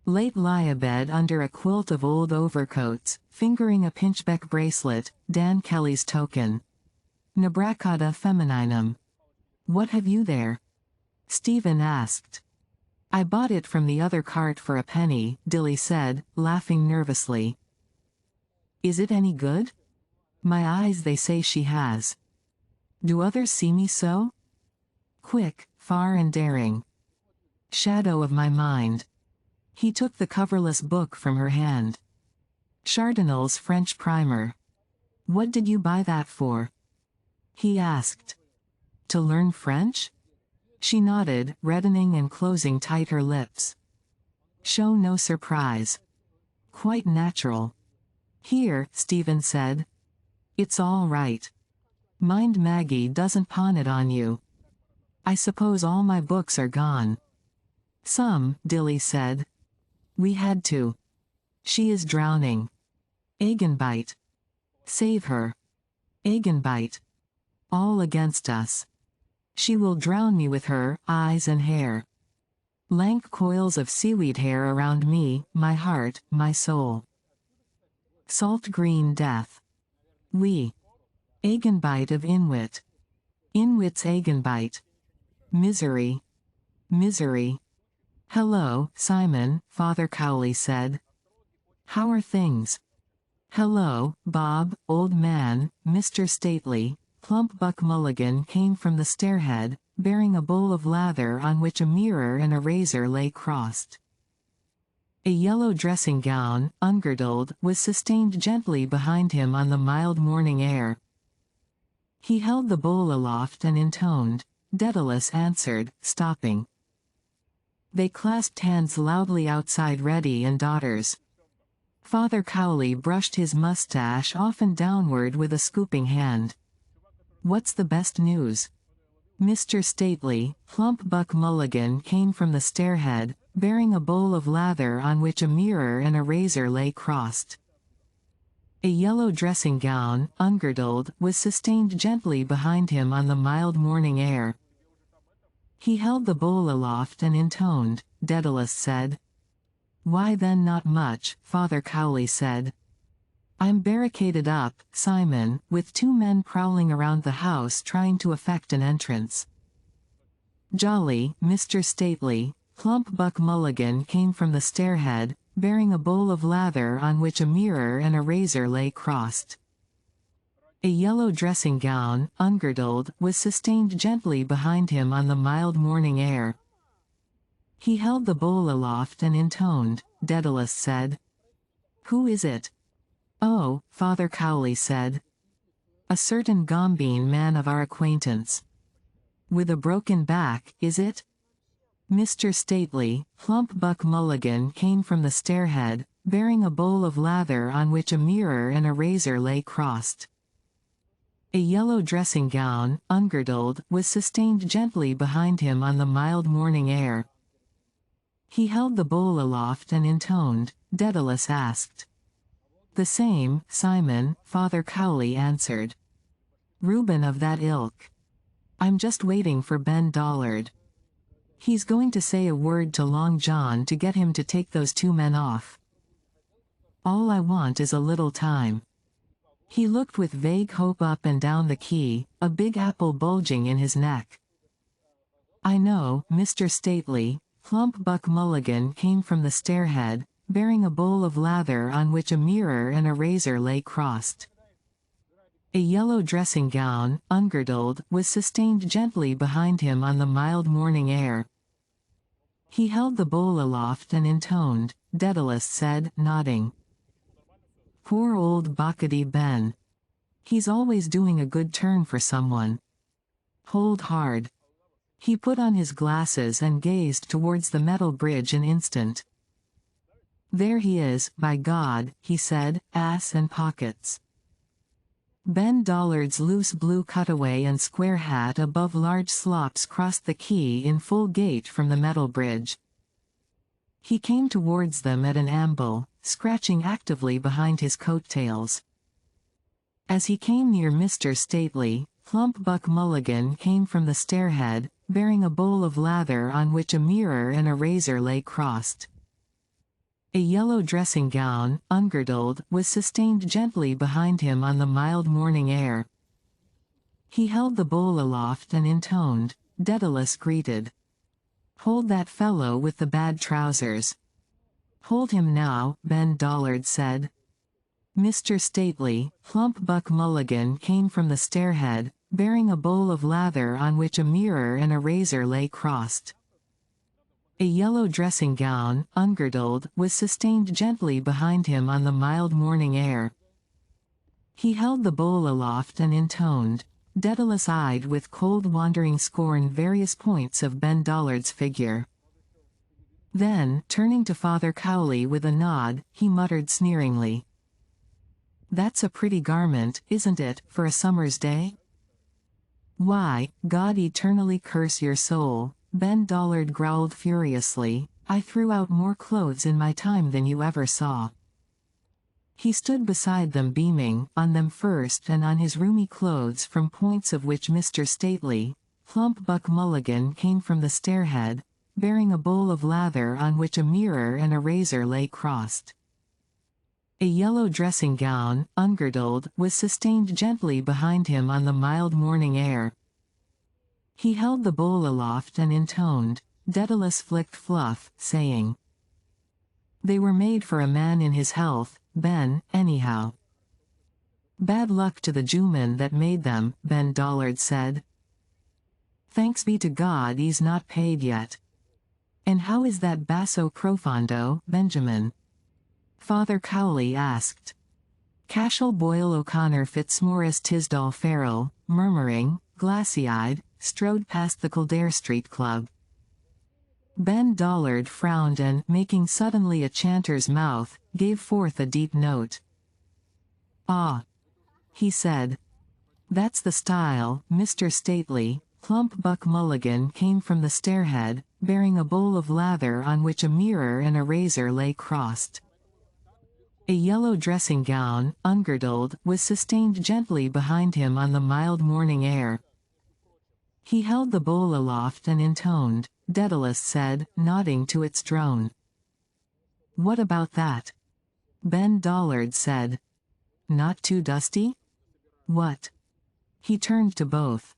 Late lie abed under a quilt of old overcoats, fingering a pinchbeck bracelet, Dan Kelly's token. Nebracada femininum. What have you there? Stephen asked. I bought it from the other cart for a penny, Dilly said, laughing nervously. Is it any good? My eyes they say she has. Do others see me so? Quick, far and daring. Shadow of my mind. He took the coverless book from her hand. Chardonnel's French primer. What did you buy that for? He asked. To learn French? She nodded, reddening and closing tight her lips. Show no surprise. Quite natural. Here, Stephen said. It's all right. Mind Maggie doesn't pawn it on you. I suppose all my books are gone. Some, Dilly said. We had to. She is drowning. Eigenbite. Save her. Eigenbite. All against us. She will drown me with her eyes and hair. Lank coils of seaweed hair around me, my heart, my soul. Salt green death. We. Eigenbite of Inwit. Inwit's Eigenbite. Misery. Misery. Hello, Simon, Father Cowley said. How are things? Hello, Bob, old man, Mr. Stately. Plump Buck Mulligan came from the stairhead, bearing a bowl of lather on which a mirror and a razor lay crossed. A yellow dressing gown, ungirdled, was sustained gently behind him on the mild morning air. He held the bowl aloft and intoned. Daedalus answered, stopping. They clasped hands loudly outside Reddy and daughters. Father Cowley brushed his mustache off and downward with a scooping hand. What's the best news? Mr. Stately, Plump Buck Mulligan came from the stairhead, bearing a bowl of lather on which a mirror and a razor lay crossed. A yellow dressing gown, ungirdled, was sustained gently behind him on the mild morning air. He held the bowl aloft and intoned. Daedalus said. Why then not much, Father Cowley said. I'm barricaded up, Simon, with 2 men prowling around the house trying to effect an entrance. Jolly, Mr. Stately, Plump Buck Mulligan came from the stairhead, bearing a bowl of lather on which a mirror and a razor lay crossed. A yellow dressing gown, ungirdled, was sustained gently behind him on the mild morning air. He held the bowl aloft and intoned. Daedalus said. Who is it? Oh, Father Cowley said. A certain gombeen man of our acquaintance. With a broken back, is it? Mr. Stately, Plump Buck Mulligan came from the stairhead, bearing a bowl of lather on which a mirror and a razor lay crossed. A yellow dressing gown, ungirdled, was sustained gently behind him on the mild morning air. He held the bowl aloft and intoned. Daedalus asked. The same, Simon, Father Cowley answered. Reuben of that ilk. I'm just waiting for Ben Dollard. He's going to say a word to Long John to get him to take those 2 men off. All I want is a little time. He looked with vague hope up and down the quay, a big apple bulging in his neck. I know, Mr. Stately. Plump Buck Mulligan came from the stairhead, bearing a bowl of lather on which a mirror and a razor lay crossed. A yellow dressing gown, ungirdled, was sustained gently behind him on the mild morning air. He held the bowl aloft and intoned, Daedalus said, nodding. Poor old Bakadi Ben. He's always doing a good turn for someone. Hold hard. He put on his glasses and gazed towards the metal bridge an instant. There he is, by God, he said, ass and pockets. Ben Dollard's loose blue cutaway and square hat above large slops crossed the quay in full gait from the metal bridge. He came towards them at an amble, scratching actively behind his coat-tails. As he came near Mr. Stately, plump Buck Mulligan came from the stairhead, bearing a bowl of lather on which a mirror and a razor lay crossed. A yellow dressing gown, ungirdled, was sustained gently behind him on the mild morning air. He held the bowl aloft and intoned, Daedalus greeted. Hold that fellow with the bad trousers. Hold him now, Ben Dollard said. Mr. Stately, plump Buck Mulligan came from the stairhead, bearing a bowl of lather on which a mirror and a razor lay crossed. A yellow dressing gown, ungirdled, was sustained gently behind him on the mild morning air. He held the bowl aloft and intoned, Daedalus eyed with cold wandering scorn various points of Ben Dollard's figure. Then, turning to Father Cowley with a nod, he muttered sneeringly. That's a pretty garment, isn't it, for a summer's day? Why, God eternally curse your soul, Ben Dollard growled furiously, I threw out more clothes in my time than you ever saw. He stood beside them beaming, on them first and on his roomy clothes from points of which Mr. Stately, plump Buck Mulligan came from the stairhead, bearing a bowl of lather on which a mirror and a razor lay crossed. A yellow dressing gown, ungirdled, was sustained gently behind him on the mild morning air. He held the bowl aloft and intoned, Daedalus flicked fluff, saying, They were made for a man in his health, Ben, anyhow. Bad luck to the Jewman that made them, Ben Dollard said. Thanks be to God he's not paid yet. And how is that basso profondo, Benjamin? Father Cowley asked. Cashel Boyle O'Connor Fitzmaurice Tisdall Farrell, murmuring, glassy-eyed, strode past the Kildare Street Club. Ben Dollard frowned and, making suddenly a chanter's mouth, gave forth a deep note. Ah, he said. That's the style, Mr. Stately. Plump Buck Mulligan came from the stairhead, bearing a bowl of lather on which a mirror and a razor lay crossed. A yellow dressing gown, ungirdled, was sustained gently behind him on the mild morning air. He held the bowl aloft and intoned, Daedalus said, nodding to its drone. What about that? Ben Dollard said. Not too dusty? What? He turned to both.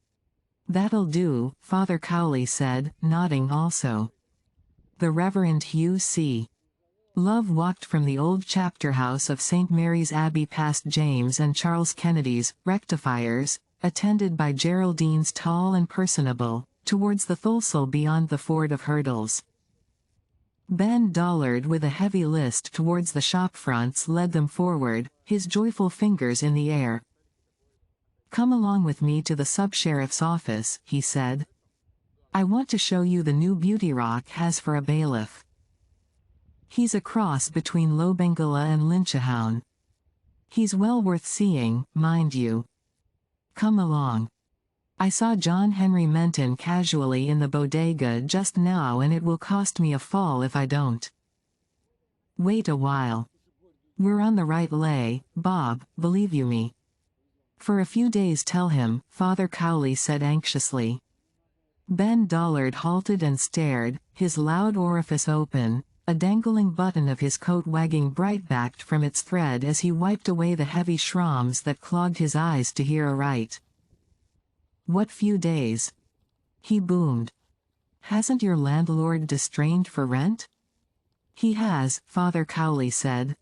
That'll do, Father Cowley said, nodding also. The Reverend Hugh C. Love walked from the old chapter house of St. Mary's Abbey past James and Charles Kennedy's rectifiers, attended by Geraldine's tall and personable, towards the Thulsel beyond the ford of Hurdles. Ben Dollard with a heavy list towards the shop fronts led them forward, his joyful fingers in the air. Come along with me to the sub-sheriff's office, he said. I want to show you the new beauty Rock has for a bailiff. He's a cross between Lobengula and Lynchahound. He's well worth seeing, mind you. Come along. I saw John Henry Menton casually in the bodega just now and it will cost me a fall if I don't. Wait a while. We're on the right lay, Bob, believe you me. For a few days tell him, Father Cowley said anxiously. Ben Dollard halted and stared, his loud orifice open, a dangling button of his coat wagging bright-backed from its thread as he wiped away the heavy shrawms that clogged his eyes to hear aright. What few days? He boomed. Hasn't your landlord distrained for rent? He has, Father Cowley said.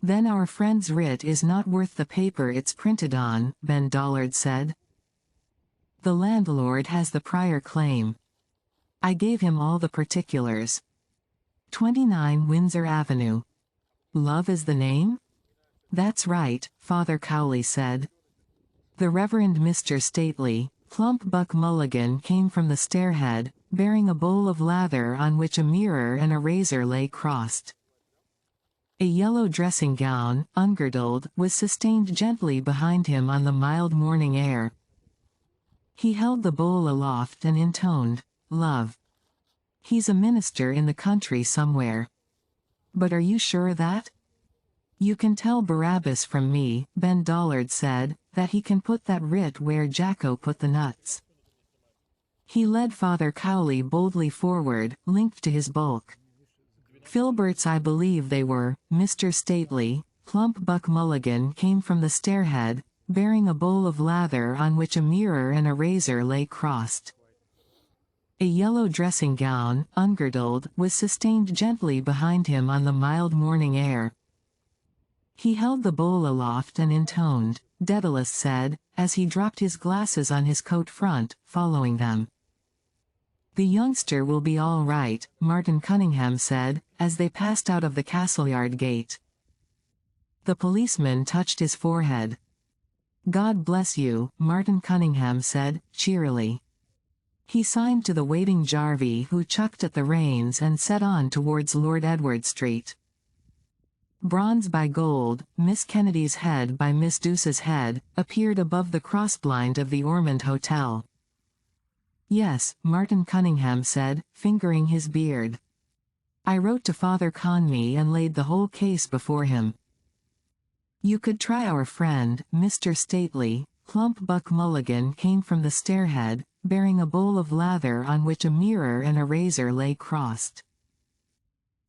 Then our friend's writ is not worth the paper it's printed on, Ben Dollard said. The landlord has the prior claim. I gave him all the particulars. 29 Windsor Avenue. Love is the name? That's right, Father Cowley said. The Reverend Mr. Stately, plump Buck Mulligan came from the stairhead, bearing a bowl of lather on which a mirror and a razor lay crossed. A yellow dressing gown, ungirdled, was sustained gently behind him on the mild morning air. He held the bowl aloft and intoned, "Love. He's a minister in the country somewhere." "But are you sure of that?" "You can tell Barabbas from me," Ben Dollard said, "that he can put that writ where Jacko put the nuts." He led Father Cowley boldly forward, linked to his bulk. Filberts I believe they were. Mr. Stately, plump Buck Mulligan came from the stairhead, bearing a bowl of lather on which a mirror and a razor lay crossed. A yellow dressing gown, ungirdled, was sustained gently behind him on the mild morning air. He held the bowl aloft and intoned, Daedalus said, as he dropped his glasses on his coat front, following them. "The youngster will be all right," Martin Cunningham said, as they passed out of the castle-yard gate. The policeman touched his forehead. "God bless you," Martin Cunningham said, cheerily. He signed to the waiting Jarvey, who chucked at the reins and set on towards Lord Edward Street. Bronze by gold, Miss Kennedy's head by Miss Douce's head, appeared above the crossblind of the Ormond Hotel. "Yes," Martin Cunningham said, fingering his beard. "I wrote to Father Conmee and laid the whole case before him. You could try our friend, Mr. Stately." Plump Buck Mulligan came from the stairhead, bearing a bowl of lather on which a mirror and a razor lay crossed.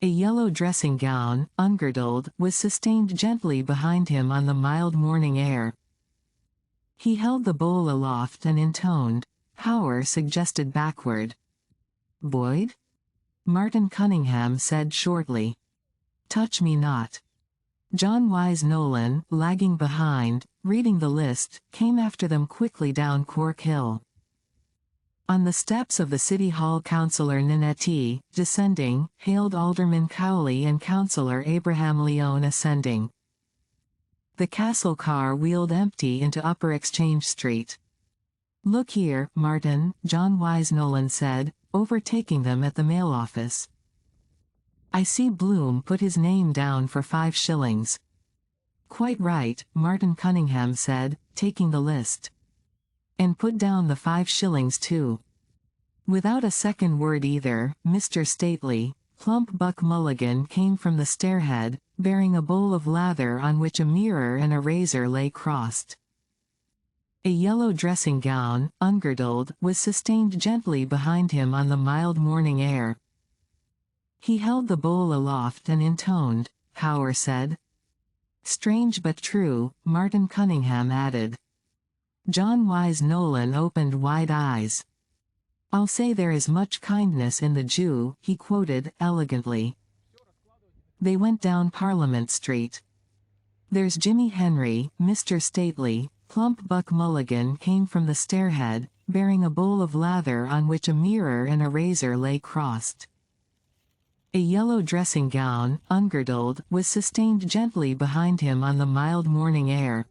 A yellow dressing gown, ungirdled, was sustained gently behind him on the mild morning air. He held the bowl aloft and intoned, Power suggested backward. "Boyd?" Martin Cunningham said shortly. "Touch me not." John Wise Nolan, lagging behind, reading the list, came after them quickly down Cork Hill. On the steps of the City Hall Councillor Ninetti, descending, hailed Alderman Cowley and Councillor Abraham Leone ascending. The castle car wheeled empty into Upper Exchange Street. "Look here, Martin," John Wise Nolan said, overtaking them at the mail office. "I see Bloom put his name down for 5 shillings. "Quite right," Martin Cunningham said, taking the list. "And put down the 5 shillings too." Without a second word either, Mr. Stately, plump Buck Mulligan came from the stairhead, bearing a bowl of lather on which a mirror and a razor lay crossed. A yellow dressing gown, ungirdled, was sustained gently behind him on the mild morning air. He held the bowl aloft and intoned, Power said. "Strange but true," Martin Cunningham added. John Wise Nolan opened wide eyes. "I'll say there is much kindness in the Jew," he quoted, elegantly. They went down Parliament Street. "There's Jimmy Henry," Mr. Stately, plump Buck Mulligan came from the stairhead, bearing a bowl of lather on which a mirror and a razor lay crossed. A yellow dressing gown, ungirdled, was sustained gently behind him on the mild morning air.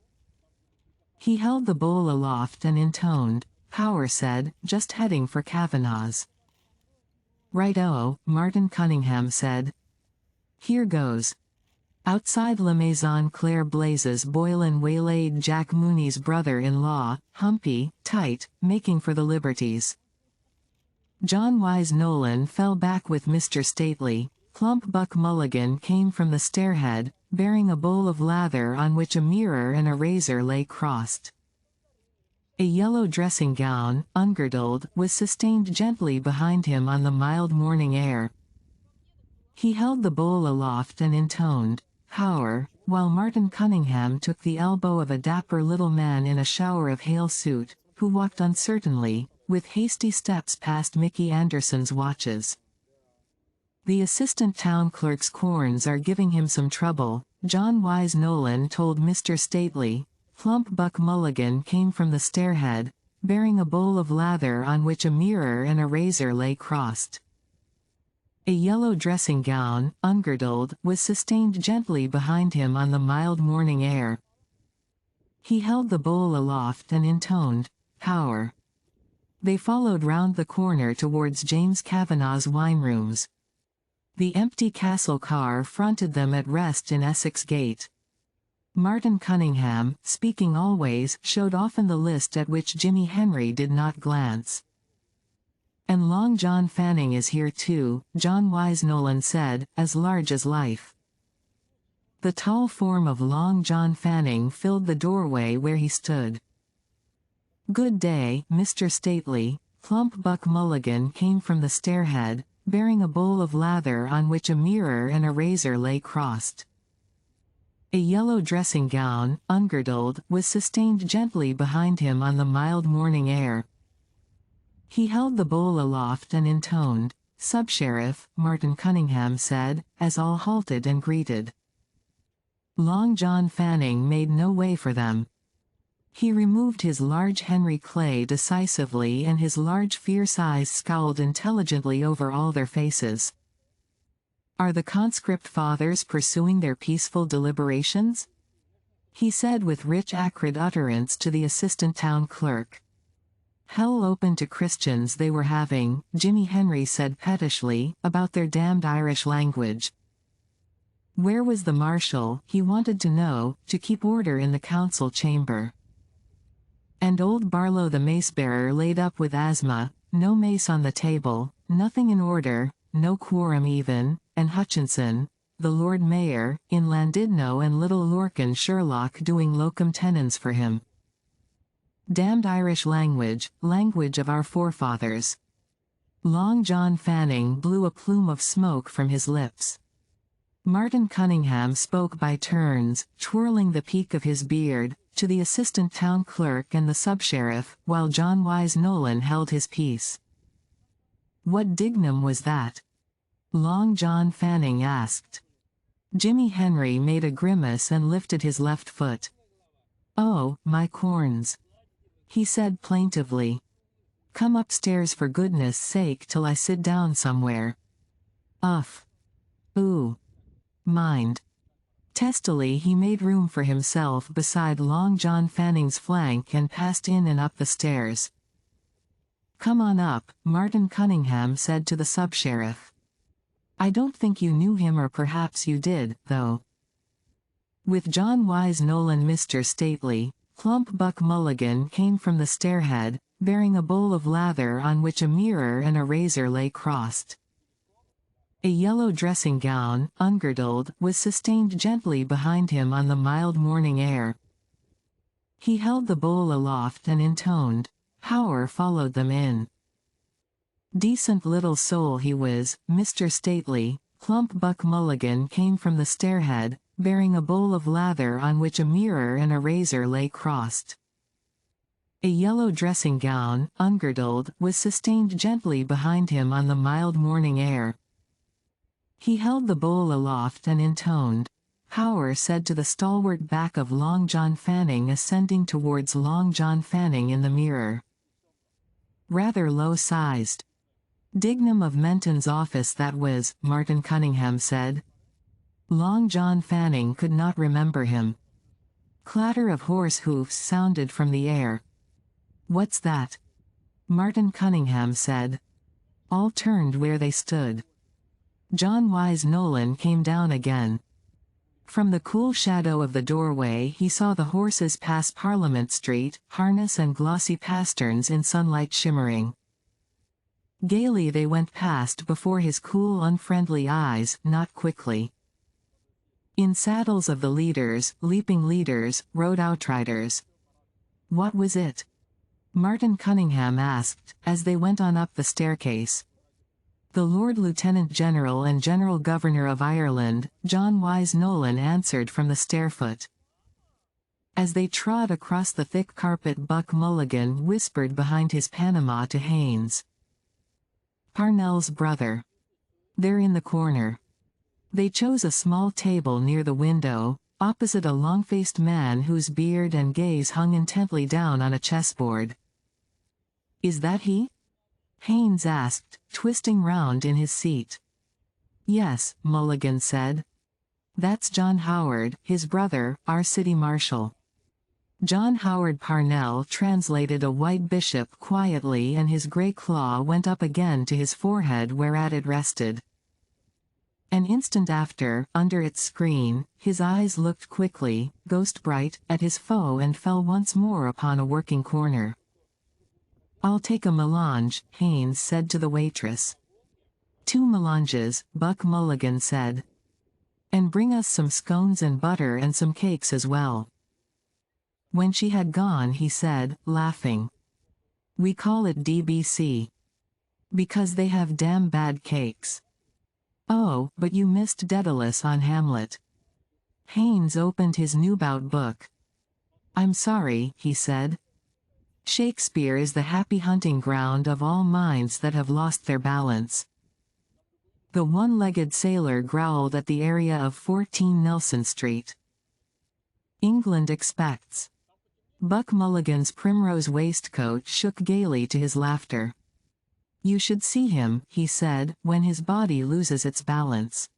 He held the bowl aloft and intoned, Power said, just heading for Kavanagh's. "Right-o," Martin Cunningham said. "Here goes." Outside La Maison Claire Blazes Boylan waylaid Jack Mooney's brother-in-law, Humpy, tight, making for the Liberties. John Wise Nolan fell back with Mr. Stately. Plump Buck Mulligan came from the stairhead, bearing a bowl of lather on which a mirror and a razor lay crossed. A yellow dressing gown, ungirdled, was sustained gently behind him on the mild morning air. He held the bowl aloft and intoned, Power, while Martin Cunningham took the elbow of a dapper little man in a shower of hail suit, who walked uncertainly, with hasty steps past Mickey Anderson's watches. The assistant town clerk's corns are giving him some trouble, John Wise Nolan told Mr. Stately. Plump Buck Mulligan came from the stairhead, bearing a bowl of lather on which a mirror and a razor lay crossed. A yellow dressing gown, ungirdled, was sustained gently behind him on the mild morning air. He held the bowl aloft and intoned, "Power." They followed round the corner towards James Kavanagh's wine rooms. The empty castle car fronted them at rest in Essex Gate. Martin Cunningham, speaking always, showed often the list at which Jimmy Henry did not glance. "And Long John Fanning is here too," John Wise Nolan said, "as large as life." The tall form of Long John Fanning filled the doorway where he stood. "Good day, Mr. Stately." Plump Buck Mulligan came from the stairhead, bearing a bowl of lather on which a mirror and a razor lay crossed. A yellow dressing gown, ungirdled, was sustained gently behind him on the mild morning air. He held the bowl aloft and intoned, "Sub-Sheriff," Martin Cunningham said, as all halted and greeted. Long John Fanning made no way for them. He removed his large Henry Clay decisively, and his large fierce eyes scowled intelligently over all their faces. "Are the conscript fathers pursuing their peaceful deliberations?" he said with rich acrid utterance to the assistant town clerk. "Hell open to Christians they were having," Jimmy Henry said pettishly, "about their damned Irish language." Where was the marshal, he wanted to know, to keep order in the council chamber? And old Barlow the mace-bearer laid up with asthma, no mace on the table, nothing in order, no quorum even, and Hutchinson, the Lord Mayor, in Llandudno, and little Lorcan Sherlock doing locum tenens for him. Damned Irish language, language of our forefathers. Long John Fanning blew a plume of smoke from his lips. Martin Cunningham spoke by turns, twirling the peak of his beard, to the assistant town clerk and the sub-sheriff, while John Wise Nolan held his peace. "What dignum was that?" Long John Fanning asked. Jimmy Henry made a grimace and lifted his left foot. "Oh, my corns," he said plaintively. "Come upstairs for goodness sake till I sit down somewhere." "Uff. Ooh. Mind." Testily he made room for himself beside Long John Fanning's flank and passed in and up the stairs. "Come on up," Martin Cunningham said to the sub-sheriff. "I don't think you knew him, or perhaps you did, though." With John Wise Nolan, Mr. Stately, Plump Buck Mulligan came from the stairhead, bearing a bowl of lather on which a mirror and a razor lay crossed. A yellow dressing gown, ungirdled, was sustained gently behind him on the mild morning air. He held the bowl aloft and intoned, "Power," followed them in. Decent little soul he was, Mr. Stately. Plump Buck Mulligan came from the stairhead, bearing a bowl of lather on which a mirror and a razor lay crossed. A yellow dressing gown, ungirdled, was sustained gently behind him on the mild morning air. He held the bowl aloft and intoned, "Power," said to the stalwart back of Long John Fanning, ascending towards Long John Fanning in the mirror. "Rather low-sized. Dignum of Menton's office that was," Martin Cunningham said. Long John Fanning could not remember him. Clatter of horse hoofs sounded from the air. "What's that?" Martin Cunningham said. All turned where they stood. John Wise Nolan came down again. From the cool shadow of the doorway he saw the horses pass Parliament Street, harness and glossy pasterns in sunlight shimmering. Gaily they went past before his cool, unfriendly eyes, not quickly. In saddles of the leaders, leaping leaders, rode outriders. What was it? Martin Cunningham asked, as they went on up the staircase. "The Lord Lieutenant General and General Governor of Ireland," John Wise Nolan answered from the stairfoot. As they trod across the thick carpet, Buck Mulligan whispered behind his Panama to Haines. "Parnell's brother." They're in the corner. They chose a small table near the window, opposite a long-faced man whose beard and gaze hung intently down on a chessboard. "Is that he?" Haynes asked, twisting round in his seat. "Yes," Mulligan said. "That's John Howard, his brother, our city marshal." John Howard Parnell translated a white bishop quietly, and his grey claw went up again to his forehead whereat it rested. An instant after, under its screen, his eyes looked quickly, ghost-bright, at his foe and fell once more upon a working corner. "I'll take a melange," Haynes said to the waitress. "2 melanges," Buck Mulligan said. "And bring us some scones and butter and some cakes as well." When she had gone, he said, laughing, "We call it DBC. Because they have damn bad cakes." "Oh, but you missed Daedalus on Hamlet." Haynes opened his Newbout book. "I'm sorry," he said. "Shakespeare is the happy hunting ground of all minds that have lost their balance." The one-legged sailor growled at the area of 14 Nelson Street. "England expects." Buck Mulligan's primrose waistcoat shook gaily to his laughter. "You should see him," he said, "when his body loses its balance.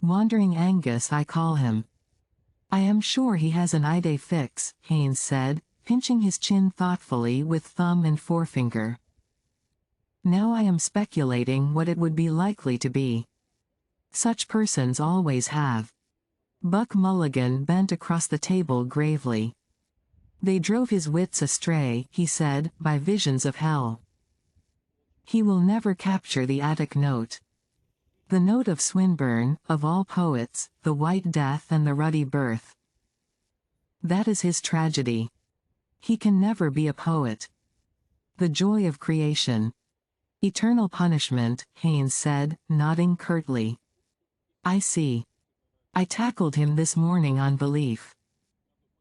Wandering Angus, I call him." "I am sure he has an idée fixe," Haynes said, pinching his chin thoughtfully with thumb and forefinger. "Now I am speculating what it would be likely to be. Such persons always have." Buck Mulligan bent across the table gravely. "They drove his wits astray," he said, "by visions of hell. He will never capture the Attic note. The note of Swinburne, of all poets, the White Death and the Ruddy Birth. That is his tragedy. He can never be a poet. The joy of creation. Eternal punishment," Haynes said, nodding curtly. "I see. I tackled him this morning on belief.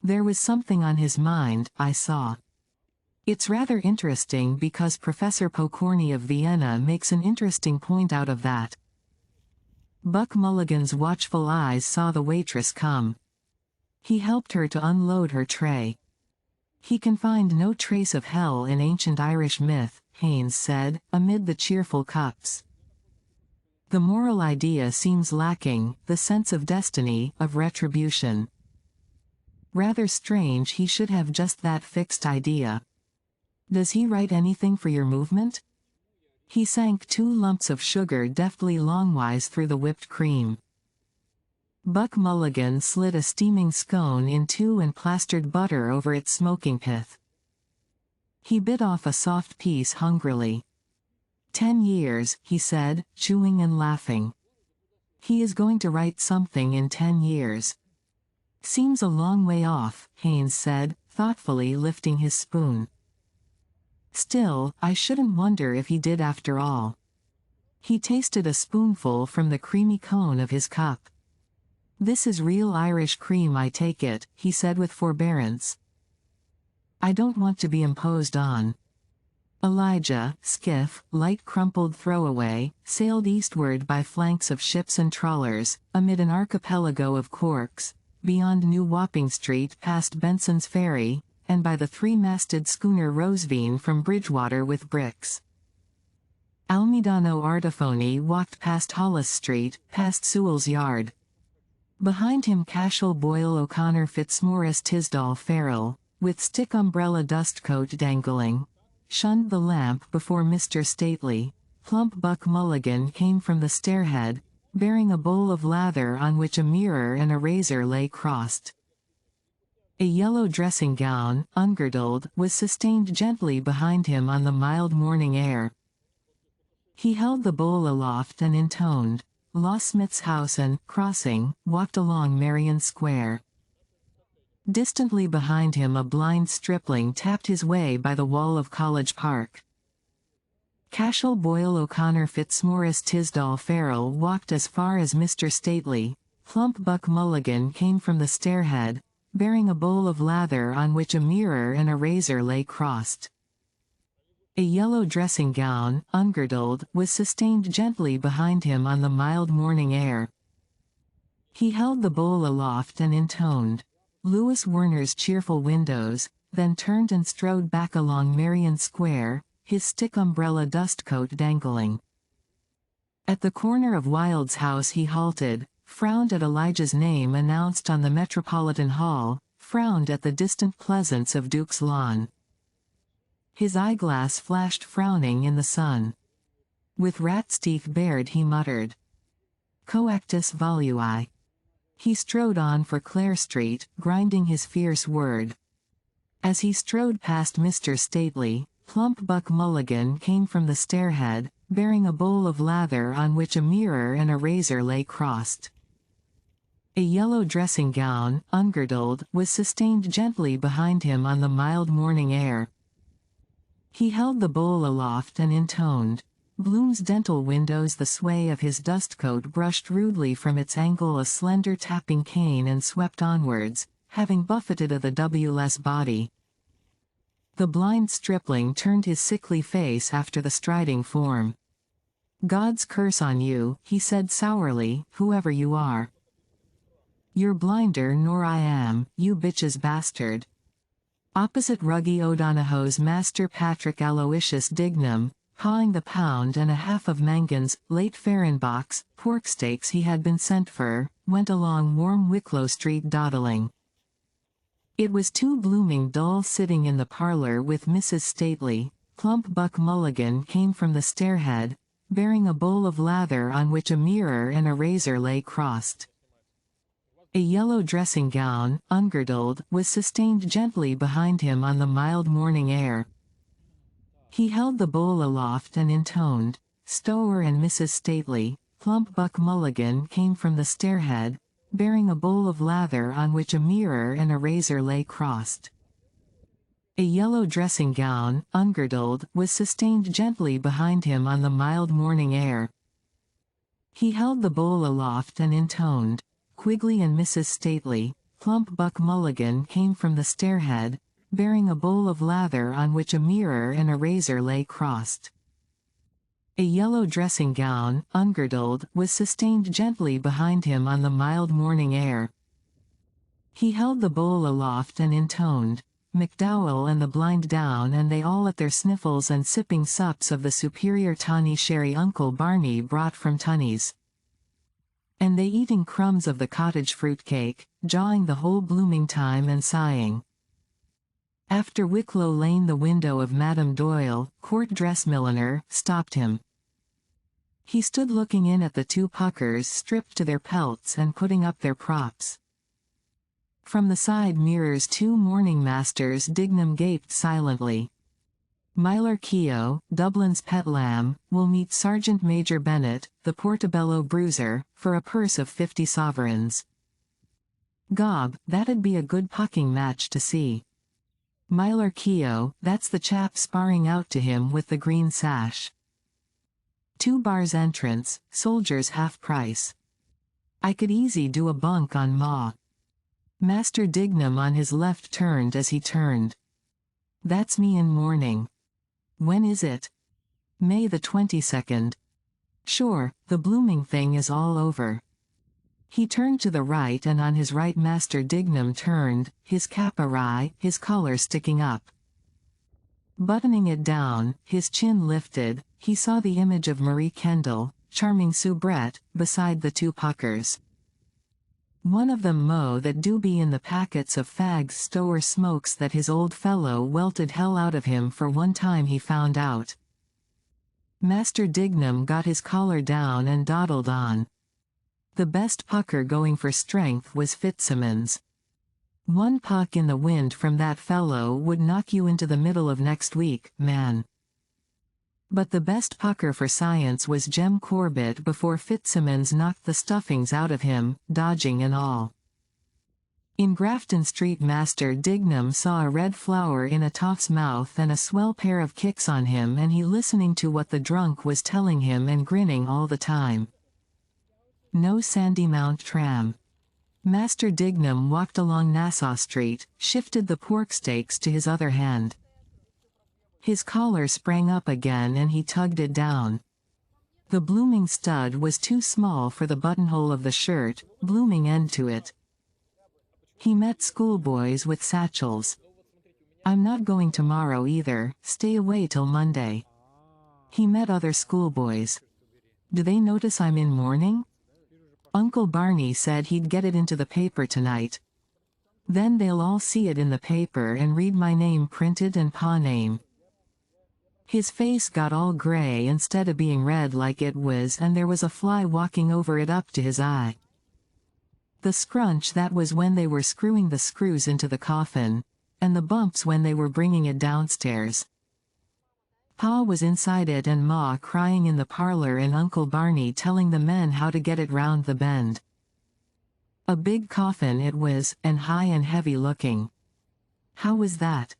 There was something on his mind, I saw. It's rather interesting because Professor Pokorny of Vienna makes an interesting point out of that." Buck Mulligan's watchful eyes saw the waitress come. He helped her to unload her tray. "He can find no trace of hell in ancient Irish myth," Haynes said, amid the cheerful cups. "The moral idea seems lacking, the sense of destiny, of retribution. Rather strange he should have just that fixed idea. Does he write anything for your movement?" He sank 2 lumps of sugar deftly longwise through the whipped cream. Buck Mulligan slid a steaming scone in 2 and plastered butter over its smoking pith. He bit off a soft piece hungrily. 10 years, he said, chewing and laughing. He is going to write something in 10 years. Seems a long way off, Haynes said, thoughtfully lifting his spoon. Still, I shouldn't wonder if he did after all. He tasted a spoonful from the creamy cone of his cup. "This is real Irish cream, I take it," he said with forbearance. "I don't want to be imposed on." Elijah, skiff, light crumpled throwaway, sailed eastward by flanks of ships and trawlers, amid an archipelago of corks, beyond New Wapping Street past Benson's Ferry, and by the 3-masted schooner Rosevine from Bridgewater with bricks. Almidano Artifoni walked past Hollis Street, past Sewell's Yard. Behind him Cashel Boyle O'Connor Fitzmaurice Tisdall Farrell, with stick umbrella dustcoat dangling, shunned the lamp before Mr. Stately. Plump Buck Mulligan came from the stairhead, bearing a bowl of lather on which a mirror and a razor lay crossed. A yellow dressing gown, ungirdled, was sustained gently behind him on the mild morning air. He held the bowl aloft and intoned, "Lawsmith's House," and, crossing, walked along Marion Square. Distantly behind him a blind stripling tapped his way by the wall of College Park. Cashel Boyle O'Connor Fitzmaurice Tisdall Farrell walked as far as Mr. Stately. Plump Buck Mulligan came from the stairhead, bearing a bowl of lather on which a mirror and a razor lay crossed. A A yellow dressing gown, ungirdled, was sustained gently behind him on the mild morning air. He held the bowl aloft and intoned Louis Werner's cheerful windows, then turned and strode back along Marion Square, his stick umbrella dustcoat dangling. At the corner of Wilde's house he halted, frowned at Elijah's name announced on the Metropolitan Hall, frowned at the distant pleasance of Duke's Lawn. His eyeglass flashed frowning in the sun. With rat's teeth bared he muttered, Coactus volui. He strode on for Clare Street, grinding his fierce word. As he strode past Mr. Stately, plump Buck Mulligan came from the stairhead, bearing a bowl of lather on which a mirror and a razor lay crossed. A yellow dressing gown, ungirdled, was sustained gently behind him on the mild morning air. He held the bowl aloft and intoned Bloom's dental windows. The sway of his dustcoat brushed rudely from its angle a slender tapping cane and swept onwards, having buffeted the W.'s body. The blind stripling turned his sickly face after the striding form. God's curse on you, he said sourly, whoever you are. You're blinder nor I am, you bitch's bastard. Opposite Ruggie O'Donoghue's Master Patrick Aloysius Dignam, pawing the pound and a half of Mangan's, late Fehrenbach's, pork steaks he had been sent for, went along warm Wicklow Street dawdling. It was too blooming dull sitting in the parlor with Mrs. Stately. Plump Buck Mulligan came from the stairhead, bearing a bowl of lather on which a mirror and a razor lay crossed. A yellow dressing gown, ungirdled, was sustained gently behind him on the mild morning air. He held the bowl aloft and intoned, Stower and Mrs. Stately. Plump Buck Mulligan came from the stairhead, bearing a bowl of lather on which a mirror and a razor lay crossed. A yellow dressing gown, ungirdled, was sustained gently behind him on the mild morning air. He held the bowl aloft and intoned, Quigley and Mrs. Stately. Plump Buck Mulligan came from the stairhead, bearing a bowl of lather on which a mirror and a razor lay crossed. A yellow dressing gown, ungirdled, was sustained gently behind him on the mild morning air. He held the bowl aloft and intoned, McDowell and the blind down and they all at their sniffles and sipping sups of the superior tawny sherry Uncle Barney brought from Tunney's. And they eating crumbs of the cottage fruit cake, jawing the whole blooming time and sighing. After Wicklow Lane the window of Madame Doyle, court dress milliner, stopped him. He stood looking in at the two puckers stripped to their pelts and putting up their props. From the side mirrors two mourning masters Dignam gaped silently. Mylar Keogh, Dublin's pet lamb, will meet Sergeant Major Bennett, the Portobello bruiser, for a purse of 50 sovereigns. Gob, that'd be a good pucking match to see. Mylar Keogh, that's the chap sparring out to him with the green sash. 2 bars entrance, soldiers half price. I could easy do a bunk on Ma. Master Dignam on his left turned as he turned. That's me in mourning. When is it? May the 22nd. Sure, the blooming thing is all over. He turned to the right and on his right Master Dignam turned, his cap awry, his collar sticking up. Buttoning it down, his chin lifted, he saw the image of Marie Kendall, charming soubrette, beside the two puckers. One of them Mo that do be in the packets of fags Stower smokes that his old fellow welted hell out of him for one time he found out. Master Dignam got his collar down and dawdled on. The best pucker going for strength was Fitzsimmons. 1 puck in the wind from that fellow would knock you into the middle of next week, man. But the best pucker for science was Jem Corbett before Fitzsimmons knocked the stuffings out of him, dodging and all. In Grafton Street Master Dignam saw a red flower in a toff's mouth and a swell pair of kicks on him and he listening to what the drunk was telling him and grinning all the time. No Sandymount tram. Master Dignam walked along Nassau Street, shifted the pork steaks to his other hand. His collar sprang up again and he tugged it down. The blooming stud was too small for the buttonhole of the shirt, blooming end to it. He met schoolboys with satchels. I'm not going tomorrow either, stay away till Monday. He met other schoolboys. Do they notice I'm in mourning? Uncle Barney said he'd get it into the paper tonight. Then they'll all see it in the paper and read my name printed and Pa name. His face got all gray instead of being red like it was, and there was a fly walking over it up to his eye. The scrunch that was when they were screwing the screws into the coffin, and the bumps when they were bringing it downstairs. Pa was inside it and Ma crying in the parlor and Uncle Barney telling the men how to get it round the bend. A big coffin it was, and high and heavy looking. How was that?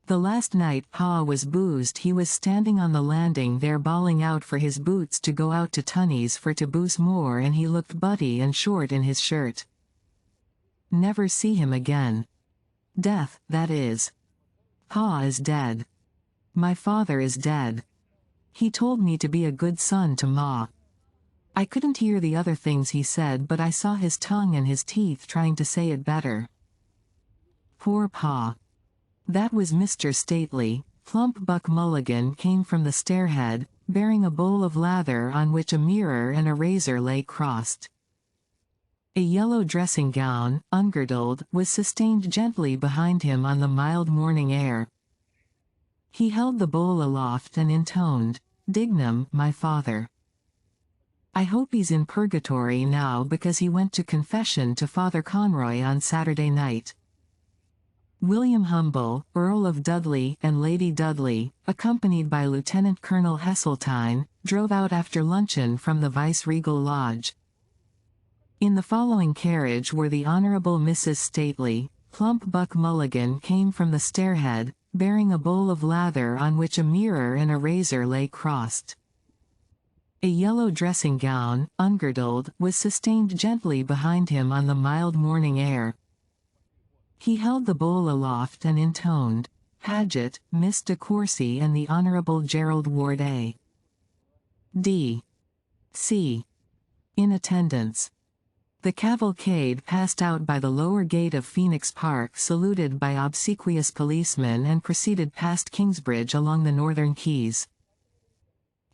The last night Pa was boozed he was standing on the landing there bawling out for his boots to go out to Tunny's for to booze more, and he looked butty and short in his shirt. Never see him again. Death, that is. Pa is dead. My father is dead. He told me to be a good son to Ma. I couldn't hear the other things he said, but I saw his tongue and his teeth trying to say it better. Poor Pa. That was Mr. Stately. Plump Buck Mulligan came from the stairhead, bearing a bowl of lather on which a mirror and a razor lay crossed. A yellow dressing gown, ungirdled, was sustained gently behind him on the mild morning air. He held the bowl aloft and intoned, "Dignam, my father. I hope he's in purgatory now because he went to confession to Father Conroy on Saturday night." William Humble, Earl of Dudley and Lady Dudley, accompanied by Lieutenant Colonel Heseltine, drove out after luncheon from the Viceregal Lodge. In the following carriage were the Honorable Mrs. Stately. Plump Buck Mulligan came from the stairhead, bearing a bowl of lather on which a mirror and a razor lay crossed. A yellow dressing gown, ungirdled, was sustained gently behind him on the mild morning air. He held the bowl aloft and intoned, "Paget, Miss de Courcy and the Honorable Gerald Ward A. D. C. in attendance." The cavalcade passed out by the lower gate of Phoenix Park saluted by obsequious policemen and proceeded past Kingsbridge along the northern quays.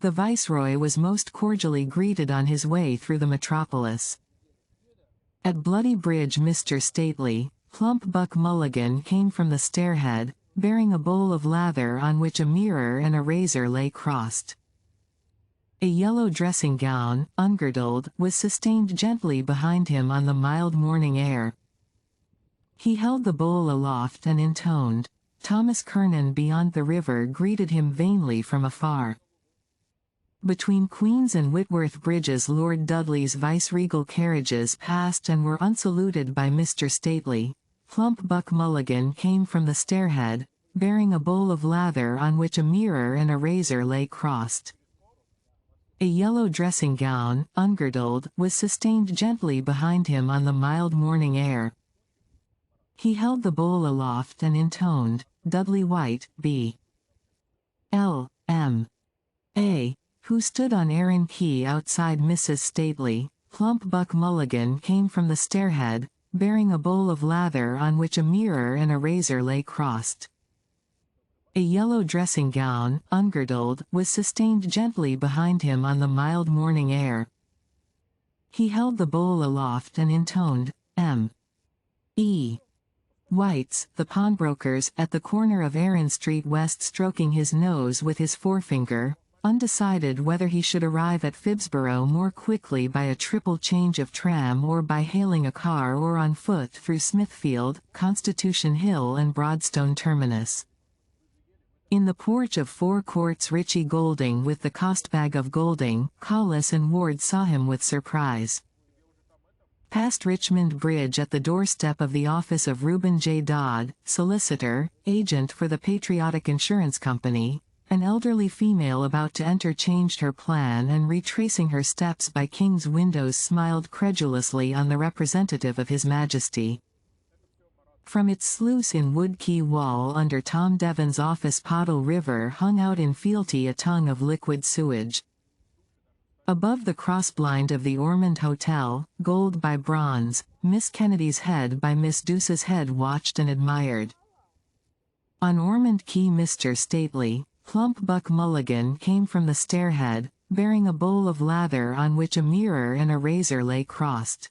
The Viceroy was most cordially greeted on his way through the metropolis. At Bloody Bridge Mr. Stately, Plump Buck Mulligan came from the stairhead, bearing a bowl of lather on which a mirror and a razor lay crossed. A yellow dressing gown, ungirdled, was sustained gently behind him on the mild morning air. He held the bowl aloft and intoned, "Thomas Kernan beyond the river greeted him vainly from afar." Between Queen's and Whitworth Bridges Lord Dudley's viceregal carriages passed and were unsaluted by Mr. Stately. Plump Buck Mulligan came from the stairhead, bearing a bowl of lather on which a mirror and a razor lay crossed. A yellow dressing gown, ungirdled, was sustained gently behind him on the mild morning air. He held the bowl aloft and intoned, "Dudley White, B. L. M. A." who stood on Erin Quay outside Mrs. Stately. Plump Buck Mulligan came from the stairhead, bearing a bowl of lather on which a mirror and a razor lay crossed. A yellow dressing gown, ungirdled, was sustained gently behind him on the mild morning air. He held the bowl aloft and intoned, "M. E. White's, the pawnbrokers, at the corner of Erin Street West, stroking his nose with his forefinger, undecided whether he should arrive at Phibsborough more quickly by a triple change of tram or by hailing a car or on foot through Smithfield, Constitution Hill and Broadstone Terminus. In the porch of 4 Courts Richie Golding with the costbag of Golding, Collis and Ward saw him with surprise. Past Richmond Bridge at the doorstep of the office of Reuben J. Dodd, solicitor, agent for the Patriotic Insurance Company, an elderly female about to enter changed her plan and retracing her steps by King's windows smiled credulously on the representative of His Majesty. From its sluice in Woodkey wall under Tom Devon's office Poddle River hung out in fealty a tongue of liquid sewage. Above the crossblind of the Ormond Hotel, gold by bronze, Miss Kennedy's head by Miss Douce's head watched and admired. On Ormond Quay Mr. Stately, plump Buck Mulligan came from the stairhead, bearing a bowl of lather on which a mirror and a razor lay crossed.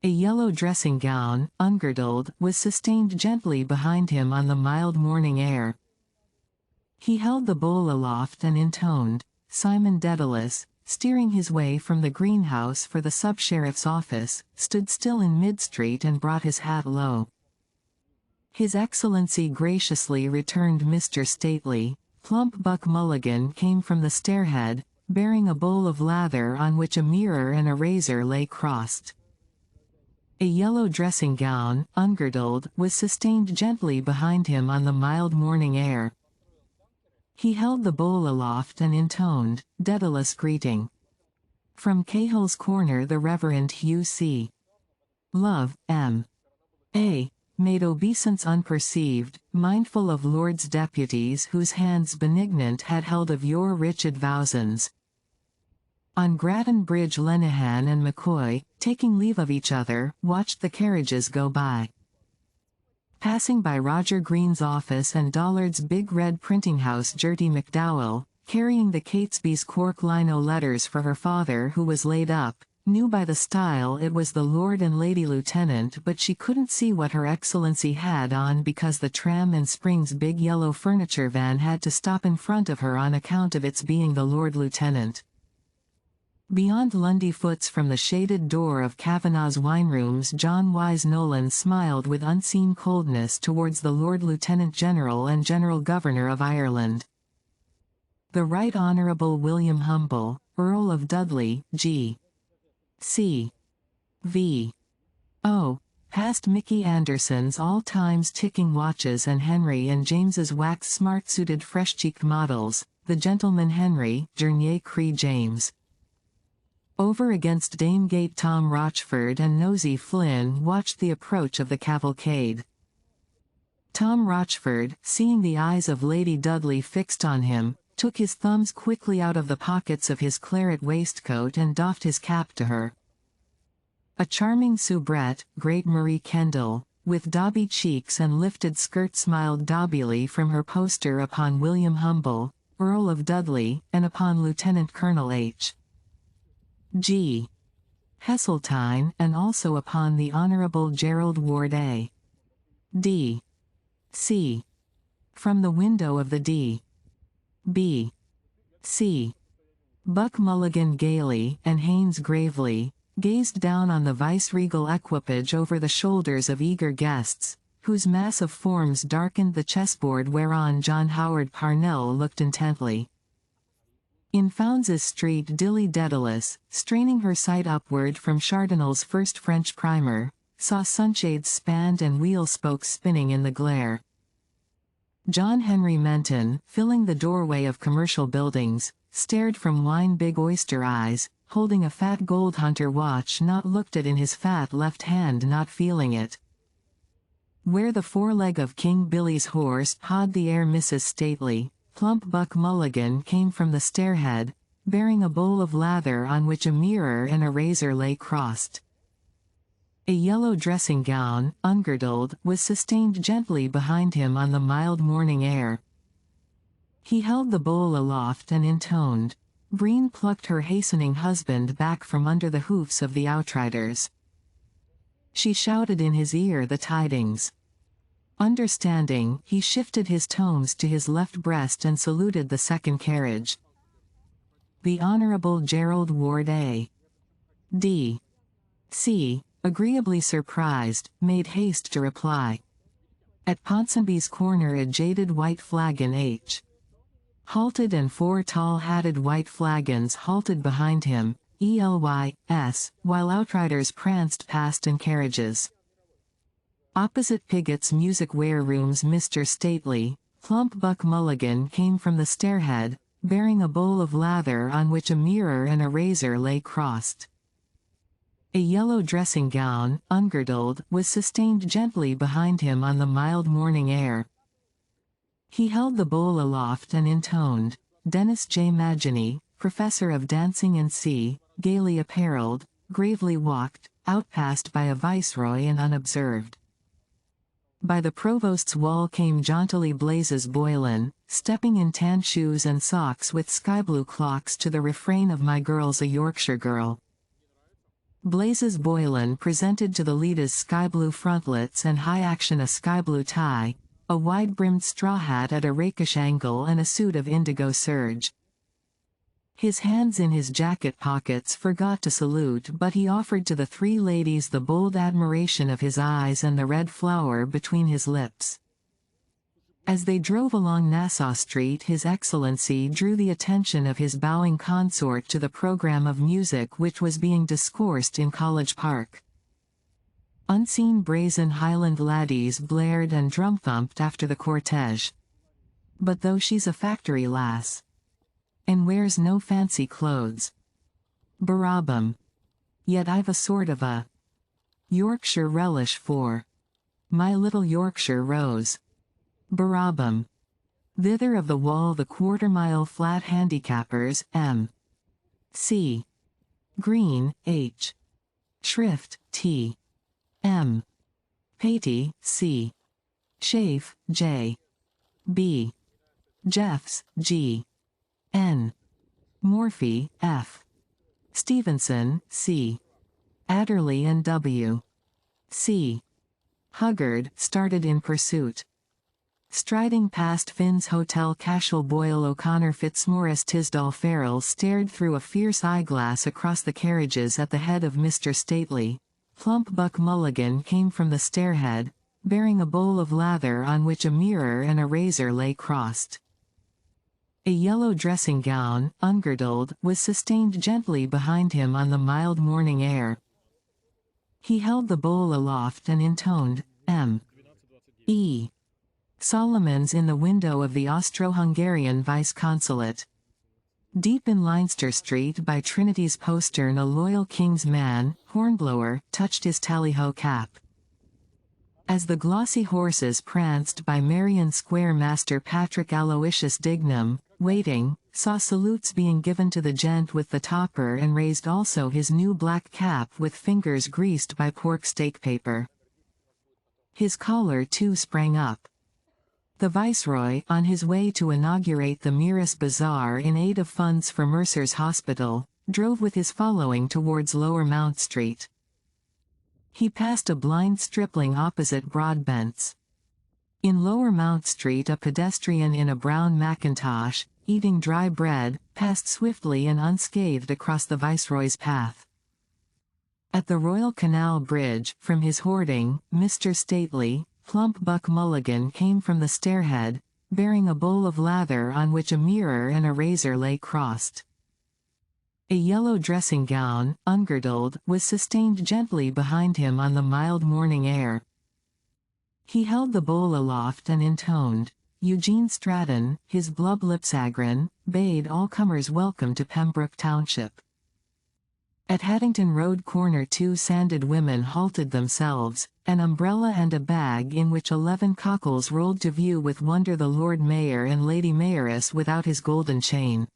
A yellow dressing-gown, ungirdled, was sustained gently behind him on the mild morning air. He held the bowl aloft and intoned, Simon Dedalus, steering his way from the greenhouse for the sub-sheriff's office, stood still in mid-street and brought his hat low. His Excellency graciously returned Mr. Stately. Plump Buck Mulligan came from the stairhead, bearing a bowl of lather on which a mirror and a razor lay crossed. A yellow dressing-gown, ungirdled, was sustained gently behind him on the mild morning air. He held the bowl aloft and intoned, Dedalus greeting. From Cahill's Corner the Reverend Hugh C. Love, M.A., made obeisance unperceived, mindful of lords deputies whose hands benignant had held of yore rich advousons. On Grattan Bridge Lenihan and McCoy, taking leave of each other, watched the carriages go by. Passing by Roger Green's office and Dollard's big red printing house Gertie McDowell, carrying the Catesby's cork lino letters for her father who was laid up, knew by the style it was the Lord and Lady Lieutenant, but she couldn't see what Her Excellency had on because the Tram and Springs big yellow furniture van had to stop in front of her on account of its being the Lord Lieutenant. Beyond Lundy Foots from the shaded door of Kavanagh's wine rooms John Wise Nolan smiled with unseen coldness towards the Lord Lieutenant General and General Governor of Ireland. The Right Honourable William Humble, Earl of Dudley, G. C. V. O. Past Mickey Anderson's all-times ticking watches and Henry and James's wax smart-suited fresh-cheeked models, the Gentleman Henry, Dernier Cri James. Over against Dame Gate Tom Rochford and Nosey Flynn watched the approach of the cavalcade. Tom Rochford, seeing the eyes of Lady Dudley fixed on him, took his thumbs quickly out of the pockets of his claret waistcoat and doffed his cap to her. A charming soubrette, great Marie Kendall, with dauby cheeks and lifted skirt smiled daubily from her poster upon William Humble, Earl of Dudley, and upon Lieutenant Colonel H. G. Heseltine, and also upon the Honourable Gerald Ward A. D. C. From the window of the D. B. C. Buck Mulligan gaily, and Haynes gravely, gazed down on the viceregal equipage over the shoulders of eager guests, whose mass of forms darkened the chessboard whereon John Howard Parnell looked intently. In Founs's Street Dilly Dedalus, straining her sight upward from Chardonnel's first French primer, saw sunshades spanned and wheel spokes spinning in the glare. John Henry Menton, filling the doorway of commercial buildings, stared from wine big oyster eyes, holding a fat gold hunter watch not looked at in his fat left hand not feeling it. Where the foreleg of King Billy's horse pawed the air Mrs. Stately, plump Buck Mulligan came from the stairhead, bearing a bowl of lather on which a mirror and a razor lay crossed. A yellow dressing-gown, ungirdled, was sustained gently behind him on the mild morning air. He held the bowl aloft and intoned, Breen plucked her hastening husband back from under the hoofs of the outriders. She shouted in his ear the tidings. Understanding, he shifted his tones to his left breast and saluted the second carriage. The Honourable Gerald Ward A. D. C., agreeably surprised, made haste to reply. At Ponsonby's corner a jaded white flagon H. halted and four tall-hatted white flagons halted behind him, ELYS, while outriders pranced past in carriages. Opposite Pigot's music warerooms Mr. Stately, plump Buck Mulligan came from the stairhead, bearing a bowl of lather on which a mirror and a razor lay crossed. A yellow dressing gown, ungirdled, was sustained gently behind him on the mild morning air. He held the bowl aloft and intoned, Dennis J. Magini, professor of dancing and C, gaily apparelled, gravely walked, outpassed by a viceroy and unobserved. By the provost's wall came jauntily Blazes Boylan, stepping in tan shoes and socks with sky-blue clocks to the refrain of My Girl's a Yorkshire Girl. Blazes Boylan presented to the leaders sky-blue frontlets and high-action a sky-blue tie, a wide-brimmed straw hat at a rakish angle and a suit of indigo serge. His hands in his jacket pockets forgot to salute, but he offered to the three ladies the bold admiration of his eyes and the red flower between his lips. As they drove along Nassau Street, His Excellency drew the attention of his bowing consort to the program of music which was being discoursed in College Park. Unseen brazen Highland laddies blared and drum-thumped after the cortege. But though she's a factory lass, and wears no fancy clothes, Barabam, yet I've a sort of a Yorkshire relish for my little Yorkshire rose. Barabam. Thither of the wall the quarter-mile flat handicappers, M. C. Green, H. Shrift, T. M. Patey, C. Schaaf, J. B. Jeffs, G. N. Morphy, F. Stevenson, C. Adderley and W. C. Huggard started in pursuit. Striding past Finn's Hotel, Cashel Boyle O'Connor Fitzmaurice Tisdall Farrell stared through a fierce eyeglass across the carriages at the head of Mr. Stately. Plump Buck Mulligan came from the stairhead, bearing a bowl of lather on which a mirror and a razor lay crossed. A yellow dressing gown, ungirdled, was sustained gently behind him on the mild morning air. He held the bowl aloft and intoned, M. E. Solomon's in the window of the Austro-Hungarian vice-consulate. Deep in Leinster Street by Trinity's postern a loyal king's man, Hornblower, touched his tally-ho cap. As the glossy horses pranced by Marion Square, Master Patrick Aloysius Dignam, waiting, saw salutes being given to the gent with the topper and raised also his new black cap with fingers greased by pork steak paper. His collar too sprang up. The Viceroy, on his way to inaugurate the Mirrors Bazaar in aid of funds for Mercer's Hospital, drove with his following towards Lower Mount Street. He passed a blind stripling opposite Broadbent's. In Lower Mount Street a pedestrian in a brown mackintosh, eating dry bread, passed swiftly and unscathed across the Viceroy's path. At the Royal Canal Bridge, from his hoarding, Mr. Stately, Plump Buck Mulligan came from the stairhead, bearing a bowl of lather on which a mirror and a razor lay crossed. A yellow dressing gown, ungirdled, was sustained gently behind him on the mild morning air. He held the bowl aloft and intoned, Eugene Stratton, his blub lipsagrin, bade all comers welcome to Pembroke Township. At Haddington Road corner 2 sanded women halted themselves, an umbrella and a bag in which 11 cockles rolled to view with wonder the Lord Mayor and Lady Mayoress without his golden chain.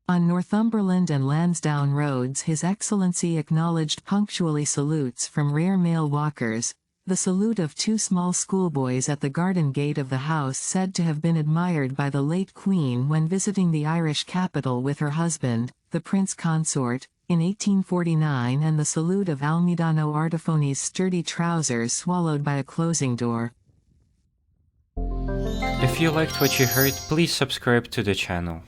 On Northumberland and Lansdowne roads His Excellency acknowledged punctually salutes from rare male walkers, the salute of 2 small schoolboys at the garden gate of the house said to have been admired by the late Queen when visiting the Irish capital with her husband, the Prince Consort, in 1849, and the salute of Almidano Artifoni's sturdy trousers swallowed by a closing door. If you liked what you heard, please subscribe to the channel.